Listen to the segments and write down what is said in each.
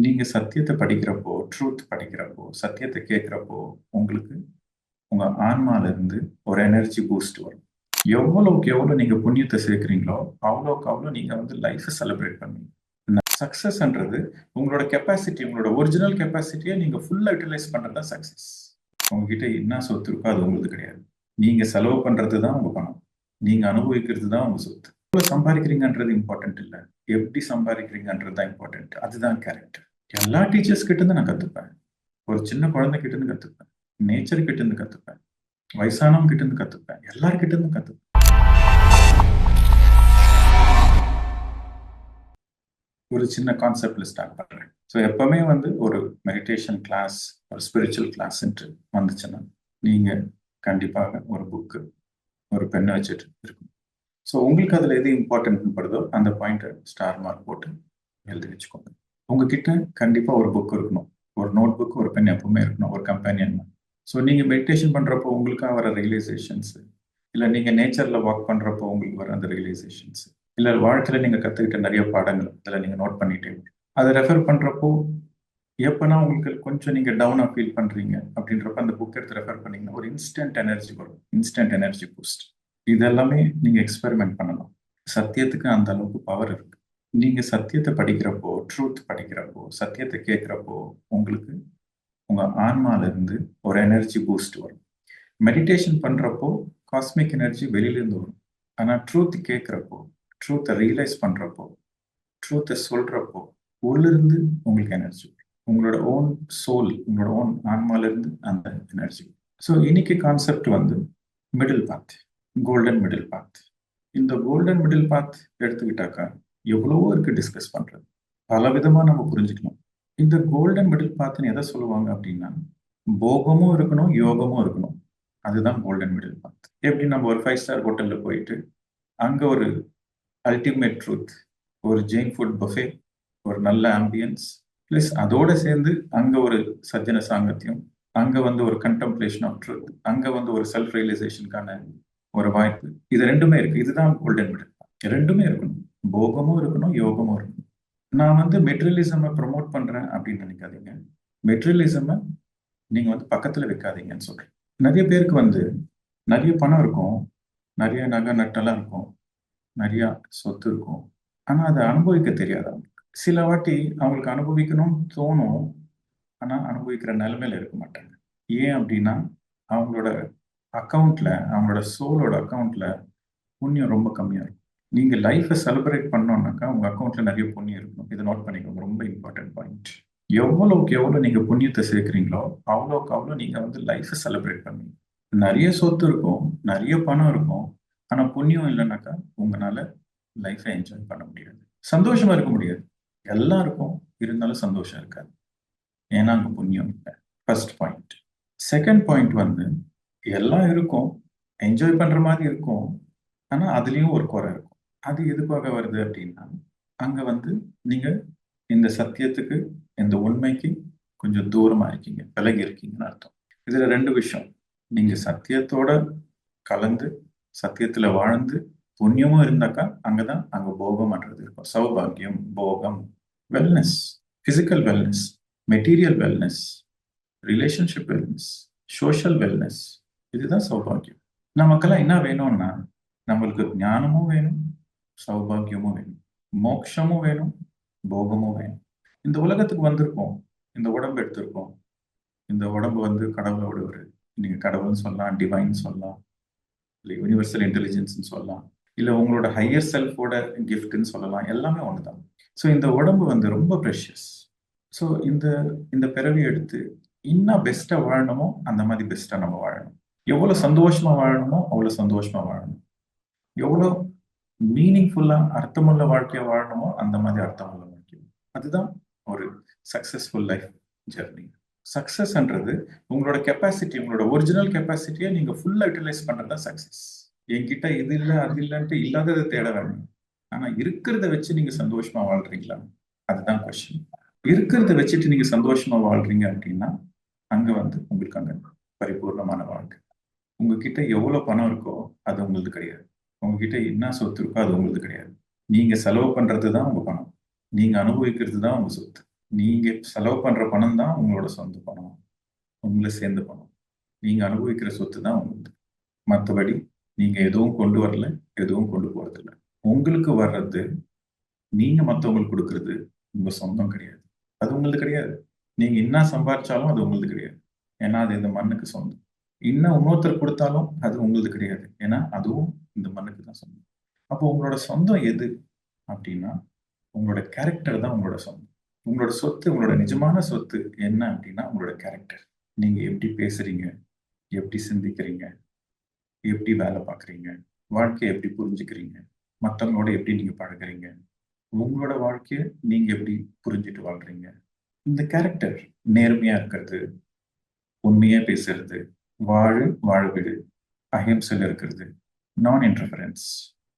நீங்க சத்தியத்தை படிக்கிறப்போ, ட்ரூத் படிக்கிறப்போ, சத்தியத்தை கேட்கிறப்போ, உங்களுக்கு உங்க ஆன்மால இருந்து ஒரு எனர்ஜி பூஸ்ட் வரும். எவ்வளவுக்கு எவ்வளவு நீங்க புண்ணியத்தை சேர்க்கிறீங்களோ, அவ்வளவுக்கு அவ்வளவு நீங்க வந்து லைஃபை செலிப்ரேட் பண்ணுவீங்க. சக்சஸ்ன்றது உங்களோட கெப்பாசிட்டி, உங்களோட ஒரிஜினல் கெப்பாசிட்டியை நீங்க ஃபுல்லா யூட்டிலைஸ் பண்றது தான் சக்சஸ். உங்ககிட்ட என்ன சொத்து இருக்கோ அது உங்களுக்கு கிடையாது. நீங்க செலவு பண்றது தான் உங்க பணம். நீங்க அனுபவிக்கிறது தான் உங்க சொத்து. எவ்வளவு சம்பாதிக்கிறீங்கன்றது இம்பார்ட்டன்ட் இல்லை, எப்படி சம்பாதிக்கிறீங்கன்றது தான் இம்பார்ட்டன்ட். அதுதான் கேரக்டர். எல்லா டீச்சர்ஸ் கிட்ட இருந்து நான் கத்துப்பேன். ஒரு சின்ன குழந்தை கிட்ட இருந்து கத்துப்பேன், நேச்சர் கிட்ட இருந்து கத்துப்பேன், வயசானவங்க கிட்ட இருந்து கத்துப்பேன், எல்லார்கிட்ட இருந்து கத்துப்பேன். ஒரு சின்ன கான்செப்ட்ல ஸ்டார்ட் பண்றேன். ஸோ எப்பவுமே வந்து ஒரு மெடிடேஷன் கிளாஸ், ஒரு ஸ்பிரிச்சுவல் கிளாஸ்ன்ட்டு வந்துச்சுன்னா நீங்க கண்டிப்பாக ஒரு புக்கு, ஒரு பெண்ணை வச்சுட்டு இருக்கும். ஸோ உங்களுக்கு அதில் எது இம்பார்ட்டன்ட்னு படுதோ அந்த பாயிண்ட்டை ஸ்டார் மார்க் போட்டு எழுதி வச்சுக்கோங்க. உங்ககிட்ட கண்டிப்பாக ஒரு புக் இருக்கணும், ஒரு நோட் புக், ஒரு பென் எப்பவுமே இருக்கணும், ஒரு கம்பேனியன். ஸோ நீங்கள் மெடிடேஷன் பண்ணுறப்போ உங்களுக்காக வர ரியலைசேஷன்ஸ், இல்லை நீங்கள் நேச்சரில் வாக் பண்ணுறப்போ உங்களுக்கு வர அந்த ரியலைசேஷன்ஸ், இல்லை வாழ்க்கையில் நீங்கள் கற்றுக்கிட்ட நிறைய பாடங்கள் அதில் நீங்கள் நோட் பண்ணிட்டே அதை ரெஃபர் பண்ணுறப்போ எப்போனா உங்களுக்கு கொஞ்சம் நீங்கள் டவுனாக ஃபீல் பண்ணுறீங்க அப்படின்றப்ப அந்த புக் எடுத்து ரெஃபர் பண்ணீங்கன்னா ஒரு இன்ஸ்டன்ட் எனர்ஜி வரும், இன்ஸ்டன்ட் எனர்ஜி பூஸ்ட். இதெல்லாமே நீங்கள் எக்ஸ்பெரிமெண்ட் பண்ணலாம். சத்தியத்துக்கு அந்த அளவுக்கு பவர் இருக்கு. நீங்கள் சத்தியத்தை படிக்கிறப்போ, ட்ரூத் படிக்கிறப்போ, சத்தியத்தை கேட்குறப்போ உங்களுக்கு உங்க ஆன்மால இருந்து ஒரு எனர்ஜி பூஸ்ட் வரும். மெடிடேஷன் பண்றப்போ காஸ்மிக் எனர்ஜி வெளியில இருந்து வரும். ஆனா ட்ரூத் கேட்கிறப்போ, ட்ரூத்தை ரியலைஸ் பண்றப்போ, ட்ரூத்தை சொல்றப்போ உள்ள இருந்து உங்களுக்கு எனர்ஜி வரும். உங்களோட ஓன் சோல், உங்களோட ஓன் ஆன்மால இருந்து அந்த எனர்ஜி. ஸோ இன்னைக்கு கான்செப்ட் வந்து middle path, golden middle path. இந்த கோல்டன் மிடில் பாத் எடுத்துக்கிட்டாக்கா எவ்வளவோ இருக்கு டிஸ்கஸ் பண்றது, பல விதமா நம்ம புரிஞ்சுக்கலாம். இந்த கோல்டன் மிடில் பாத்னு எதை சொல்லுவாங்க அப்படின்னா, போகமும் இருக்கணும், யோகமும் இருக்கணும். அதுதான் கோல்டன் மிடில் பாத். எப்படி நம்ம ஒரு 5 ஸ்டார் ஹோட்டல்ல போயிட்டு அங்க ஒரு அல்டிமேட் ட்ரூத், ஒரு ஜெயின் ஃபுட் பஃபே, ஒரு நல்ல ஆம்பியன்ஸ், பிளஸ் அதோட சேர்ந்து அங்க ஒரு சஜ்ஜன சாங்கத்தியம், அங்க வந்து ஒரு கண்டெம்ப்ளேஷன் ஆஃப் ட்ரூத், அங்க வந்து ஒரு செல்ஃப் ரியலைசேஷனுக்கான ஒரு வாய்ப்பு, இது ரெண்டுமே இருக்கு. இதுதான் கோல்டன் மிடில் பாத். ரெண்டுமே இருக்கணும், போகமும் இருக்கணும், யோகமும் இருக்கணும். நான் வந்து மெட்டீரியலிசமை ப்ரொமோட் பண்றேன் அப்படின்னு நினைக்காதீங்க. மெட்டீரியலிசமை நீங்க வந்து பக்கத்துல வைக்காதீங்கன்னு சொல்றேன். நிறைய பேருக்கு வந்து நிறைய பணம் இருக்கும், நிறைய நகை நட்டெல்லாம் இருக்கும், நிறைய சொத்து இருக்கும், ஆனா அதை அனுபவிக்க தெரியாது அவங்களுக்கு. சில வாட்டி அவங்களுக்கு அனுபவிக்கணும்னு தோணும், ஆனா அனுபவிக்கிற நிலைமையில இருக்க மாட்டாங்க. ஏன் அப்படின்னா அவங்களோட அக்கௌண்ட்ல, அவங்களோட சோலோட அக்கௌண்ட்ல புண்ணியம் ரொம்ப கம்மியா இருக்கும். நீங்க லைஃப்பை செலிப்ரேட் பண்ணோம்னாக்கா உங்க அக்கௌண்ட்ல நிறைய புண்ணியம் இருக்கும். இதை நோட் பண்ணிக்கோங்க, ரொம்ப இம்பார்ட்டன்ட் பாயிண்ட். எவ்வளவுக்கு எவ்வளவு நீங்க புண்ணியத்தை சேர்க்கிறீங்களோ அவ்வளவுக்கு அவ்வளவு நீங்க வந்து லைஃப்பை செலிப்ரேட் பண்ணுவீங்க. நிறைய சொத்து இருக்கும், நிறைய பணம் இருக்கும், ஆனா புண்ணியம் இல்லைனாக்கா உங்களால லைஃப்பை என்ஜாய் பண்ண முடியாது, சந்தோஷமா இருக்க முடியாது. எல்லாம் இருக்கும், இருந்தாலும் சந்தோஷம் இருக்காது, ஏன்னா அங்க புண்ணியம் இல்லை. First point. செகண்ட் பாயிண்ட் வந்து எல்லாம் இருக்கும், என்ஜாய் பண்ற மாதிரி இருக்கும், ஆனா அதுலயும் ஒரு குறை இருக்கும். அது எதுக்காக வருது அப்படின்னா அங்க வந்து நீங்க இந்த சத்தியத்துக்கு, இந்த உண்மைக்கு கொஞ்சம் தூரமா இருக்கீங்க, விலகி இருக்கீங்கன்னு அர்த்தம். இதுல ரெண்டு விஷயம். நீங்க சத்தியத்தோட கலந்து சத்தியத்துல வாழ்ந்து புண்ணியமும் இருந்தாக்கா அங்கதான் அங்க போகம்ன்றது இருக்கும். சௌபாகியம், போகம், wellness, physical wellness, material wellness, relationship wellness, social wellness, இதுதான் சௌபாகியம். நமக்கெல்லாம் என்ன வேணும்னா நம்மளுக்கு ஞானமும் வேணும், சௌபாகியமும் வேணும், மோட்சமும் வேணும், போகமும் வேணும். இந்த உலகத்துக்கு வந்திருக்கோம், இந்த உடம்பு எடுத்திருக்கோம். இந்த உடம்பு வந்து கடவுளோட ஒரு, நீங்க கடவுள்னு சொல்லலாம், டிவைன் சொல்லலாம், இல்லை யூனிவர்சல் இன்டெலிஜென்ஸ்னு சொல்லலாம், இல்லை உங்களோட ஹையர் செல்ஃபோட கிஃப்ட்னு சொல்லலாம், எல்லாமே ஒண்ணுதான். ஸோ இந்த உடம்பு வந்து ரொம்ப ப்ரெஷியஸ். ஸோ இந்த இந்த பிறவி எடுத்து இன்னும் பெஸ்ட்டாக வாழணுமோ அந்த மாதிரி பெஸ்ட்டாக நம்ம வாழணும். எவ்வளோ சந்தோஷமா வாழணுமோ அவ்வளோ சந்தோஷமா வாழணும். எவ்வளோ மீனிங்ஃபுல்லா அர்த்தமுள்ள வாழ்க்கையை வாழணுமோ அந்த மாதிரி அர்த்தமுள்ள வாழ்க்கை. அதுதான் ஒரு சக்சஸ்ஃபுல் லைஃப் ஜெர்னி. சக்சஸ்ன்றது உங்களோட கெப்பாசிட்டி, உங்களோட ஒரிஜினல் கெப்பாசிட்டியை நீங்க ஃபுல்லா யூட்டிலைஸ் பண்றது தான் சக்சஸ். என்கிட்ட இது இல்லை அது இல்லைன்ட்டு இல்லாததை தேட வேணும். ஆனா இருக்கிறத வச்சு நீங்க சந்தோஷமா வாழ்றீங்களா, அதுதான் கொஸ்டின். இருக்கிறத வச்சுட்டு நீங்க சந்தோஷமா வாழ்றீங்க அப்படின்னா அங்க வந்து உங்களுக்கு அங்க பரிபூர்ணமான வாழ்க்கை. உங்ககிட்ட எவ்வளவு பணம் இருக்கோ அது உங்களுக்கு கிடையாது, உங்ககிட்ட என்ன சொத்து இருக்கோ அது உங்களுக்கு கிடையாது. நீங்க செலவு பண்றது தான் உங்க பணம், நீங்க அனுபவிக்கிறது தான் உங்க சொத்து. நீங்க செலவு பண்ற பணம் தான் உங்களோட சொந்த பணம், உங்களை சேர்ந்த பணம். நீங்க அனுபவிக்கிற சொத்து தான் உங்களுக்கு. மற்றபடி நீங்க எதுவும் கொண்டு வரல, எதுவும் கொண்டு போறது இல்லை. உங்களுக்கு வர்றது, நீங்க மற்றவங்களுக்கு கொடுக்கறது உங்க சொந்தம் கிடையாது. அது உங்களுக்கு கிடையாது. நீங்க என்ன சம்பாதிச்சாலும் அது உங்களுக்கு கிடையாது. ஏன்னா அது இந்த மண்ணுக்கு சொந்தம். இன்னும் இன்னொருத்தர் கொடுத்தாலும் அது உங்களுக்கு கிடையாது. ஏன்னா அதுவும் இந்த மண்ணுக்கு தான் சொந்தம். அப்போ உங்களோட சொந்தம் எது அப்படின்னா, உங்களோட கேரக்டர் தான் உங்களோட சொந்தம். உங்களோட சொத்து, உங்களோட நிஜமான சொத்து என்ன அப்படின்னா உங்களோட கேரக்டர். நீங்க எப்படி பேசுறீங்க, எப்படி சிந்திக்கிறீங்க, எப்படி வேலை பார்க்குறீங்க, வாழ்க்கையை எப்படி புரிஞ்சுக்கிறீங்க, மற்றவங்களோட எப்படி நீங்க பழகுறீங்க, உங்களோட வாழ்க்கையை நீங்க எப்படி புரிஞ்சுட்டு வாழ்றீங்க. இந்த கேரக்டர் நேர்மையா இருக்கிறது, உண்மையா பேசுறது, வாழ்விடு, அஹிம்சையில் இருக்கிறது, நான் இன்டர்ஃபரன்ஸ்,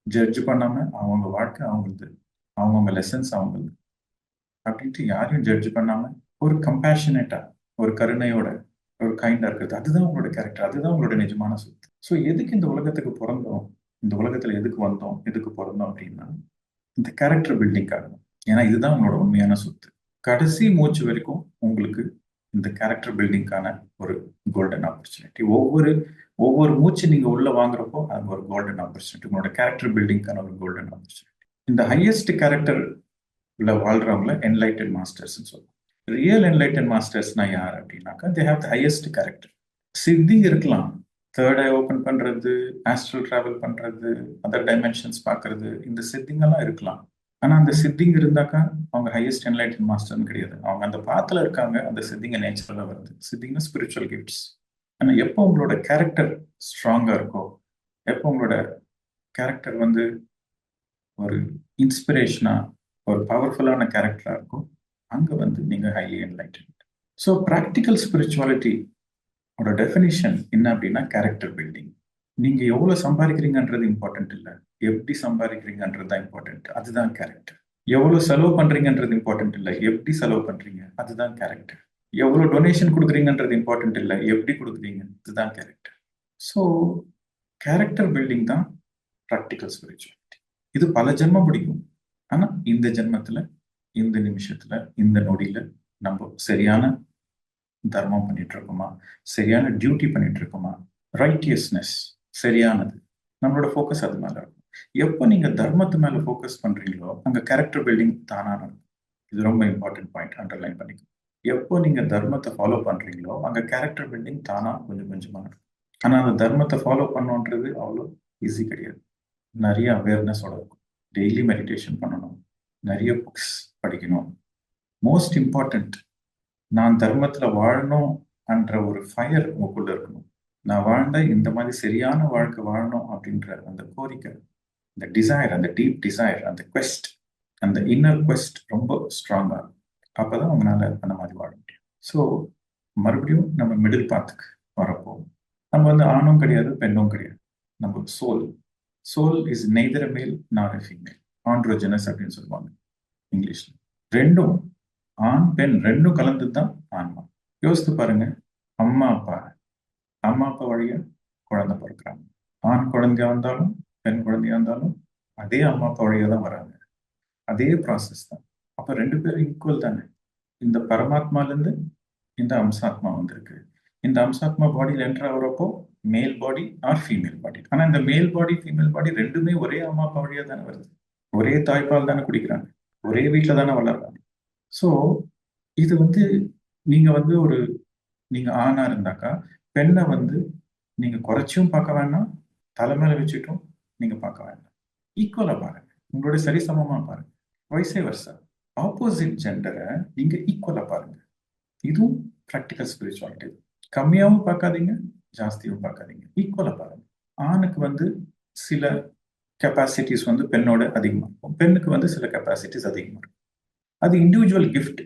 ஜட்ஜ் பண்ணாம அவங்க வாழ்க்கை அவங்களது, அவங்கவுங்க லெசன்ஸ் அவங்களது அப்படின்ட்டு யாரையும் ஜட்ஜ் பண்ணாம ஒரு கம்பேஷனேட்டா, ஒரு கருணையோட, ஒரு கைண்டா இருக்கிறது, அதுதான் உங்களோட கேரக்டர். அதுதான் உங்களோட நிஜமான சொத்து. ஸோ எதுக்கு இந்த உலகத்துக்கு பிறந்தோம், இந்த உலகத்துல எதுக்கு வந்தோம், எதுக்கு பிறந்தோம் அப்படின்னா இந்த கேரக்டர் பில்டிங்காக தான். ஏன்னா இதுதான் உங்களோட உண்மையான சொத்து. கடைசி மூச்சு வரைக்கும் உங்களுக்கு இந்த கேரக்டர் பில்டிங்கான ஒரு கோல்டன் ஆப்பர்ச்சுனிட்டி. ஒவ்வொரு ஒவ்வொரு மூச்சு நீங்க உள்ள வாங்குறப்போ அது ஒரு கோல்டன் ஆப்பர்ச்சுனிட்டி, உங்களோட கேரக்டர் பில்டிங்கான ஒரு கோல்டன் ஆப்பர்ச்சுனிட்டி. இந்த ஹையஸ்ட் கேரக்டர் உள்ள வாழ்றவங்கள என்லைட்டன் மாஸ்டர்ஸ் சொல்லுவோம். ரியல் என்லைட்டன் மாஸ்டர்ஸ்னா யார் அப்படின்னாக்கா, they have the highest character. சித்திங் இருக்கலாம், தேர்ட் ஐ ஓப்பன் பண்றது, ஆஸ்ட்ரல் டிராவல் பண்றது, அதர் டைமென்ஷன்ஸ் பார்க்கறது, இந்த சித்திங் எல்லாம் இருக்கலாம். ஆனா அந்த சித்திங் இருந்தாக்கா அவங்க ஹையஸ்ட் என்லைட்டன் மாஸ்டர்னு கிடையாது. அவங்க அந்த பாத்துல இருக்காங்க, அந்த சித்திங்க நேச்சுரலா வருது. சித்திங்னா ஸ்பிரிச்சுவல் கிஃப்ட்ஸ். ஆனா எப்போ உங்களோட கேரக்டர் ஸ்ட்ராங்கா இருக்கோ, எப்போ உங்களோட கேரக்டர் வந்து ஒரு இன்ஸ்பிரேஷனா, ஒரு பவர்ஃபுல்லான கேரக்டரா இருக்கும், அங்க வந்து நீங்க highly enlighten. So practical spirituality ஒரு டெஃபினிஷன் என்ன அப்படின்னா கேரக்டர் பில்டிங். நீங்க எவ்வளவு சம்பாதிக்கிறீங்கன்றது இம்பார்ட்டன்ட் இல்லை, எப்படி சம்பாதிக்கிறீங்கன்றது தான் இம்பார்ட்டன்ட். அதுதான் கேரக்டர். எவ்வளவு செலவு பண்றீங்கன்றது இம்பார்ட்டன்ட் இல்லை, எப்படி செலவு பண்றீங்க அதுதான் கேரக்டர். எவ்வளவு டொனேஷன் கொடுக்குறீங்கன்றது இம்பார்ட்டன்ட் இல்லை, எப்படி கொடுக்குறீங்க அதுதான் கேரக்டர். ஸோ கேரக்டர் பில்டிங் தான் ப்ராக்டிக்கல் ஸ்பிரிச்சுவாலிட்டி. இது பல ஜென்மம் பிடிக்கும். ஆனா இந்த ஜென்மத்துல, இந்த நிமிஷத்துல, இந்த நொடியில நம்ம சரியான தர்மம் பண்ணிட்டு இருக்கோமா, சரியான டியூட்டி பண்ணிட்டு இருக்கோமா, ரைட்டியஸ்னஸ் சரியானது, நம்மளோட ஃபோக்கஸ் அது மேல இருக்கும். எப்போ நீங்க தர்மத்து மேல ஃபோக்கஸ் பண்றீங்களோ அங்க கேரக்டர் பில்டிங் தானா நடக்கும். இது ரொம்ப இம்பார்ட்டன்ட் பாயிண்ட், அண்டர்லைன் பண்ணிக்கணும். எப்போ நீங்க தர்மத்தை ஃபாலோ பண்றீங்களோ அங்க கேரக்டர் பில்டிங் தானா கொஞ்சம் கொஞ்சமா நடக்கும். ஆனா அந்த தர்மத்தை ஃபாலோ பண்ணணுன்றது அவ்வளோ ஈஸி கிடையாது. நிறைய அவேர்னஸோட இருக்கும். டெய்லி மெடிடேஷன் பண்ணணும், நிறைய புக்ஸ் படிக்கணும். மோஸ்ட் இம்பார்ட்டன்ட், நான் தர்மத்துல வாழணும் என்ற ஒரு ஃபயர் உங்களுக்குள்ள இருக்கணும். நான் வாழ்ந்த இந்த மாதிரி சரியான வாழ்க்கை வாழணும் அப்படின்ற அந்த கோரிக்கை, அந்த டிசைர், அந்த டீப் டிசைர், அந்த குவெஸ்ட், அந்த இன்னர் குவெஸ்ட் ரொம்ப ஸ்ட்ராங்கா இருக்கும். அப்பதான் உங்களால அந்த மாதிரி வாழ முடியும். ஸோ மறுபடியும் நம்ம மிடில் பாத்துக்கு வரப்போ, நம்ம வந்து ஆணும் கிடையாது, பெண்ணும் கிடையாது. நம்ம soul. Soul is neither a male நார் a ஃபீமேல். ஆண்ட்ரோஜனஸ் அப்படின்னு சொல்லுவாங்க இங்கிலீஷ்ல. ரெண்டும் ஆண் பெண் ரெண்டும் கலந்தது தான் ஆன்மா. யோசித்து பாருங்க, அம்மா அப்பா, அம்மா அப்பா வழியா குழந்தை பிறக்கிறாங்க. ஆண் குழந்தையா இருந்தாலும் பெண் குழந்தையா இருந்தாலும் அதே அம்மா அப்பா வழியா தான் வராங்க. அதே ப்ராசஸ் தான். அப்ப ரெண்டு பேரும் ஈக்குவல் தானே. இந்த பரமாத்மால இருந்து இந்த அம்சாத்மா வந்திருக்கு. இந்த அம்சாத்மா பாடியில் என்டர் ஆகிறப்போ மேல் பாடி ஆர் ஃபீமேல் பாடி. ஆனா இந்த மேல் பாடி ஃபீமேல் பாடி ரெண்டுமே ஒரே அம்மா அப்பா வழியா தானே வருது. ஒரே தாய்ப்பால் தானே குடிக்கிறாங்க, ஒரே வீட்டுல தானே வளர்றாங்க. ஸோ இது வந்து நீங்க வந்து நீங்க ஆணா இருந்தாக்கா பெண்ணை வந்து நீங்க குறைச்சியும் பார்க்க வேண்டாம், தலைமையில வச்சுட்டும் நீங்க பார்க்க வேண்டாம். ஈக்குவலா பாருங்க, உங்களோட சரிசமமா பாருங்க. வைசே வர்சா, ஆப்போசிட் ஜெண்டரை நீங்க ஈக்குவலா பாருங்க. இதுவும் ப்ராக்டிக்கல் ஸ்பிரிச்சுவாலிட்டி. கம்மியாவும் பார்க்காதீங்க, ஜாஸ்தியும் பார்க்காதீங்க, ஈக்குவலா பாருங்க. ஆணுக்கு வந்து சில கெப்பாசிட்டிஸ் வந்து பெண்ணோட அதிகமா இருக்கும், பெண்ணுக்கு வந்து சில கெப்பாசிட்டிஸ் அதிகமா இருக்கும். அது இண்டிவிஜுவல் கிஃப்ட்.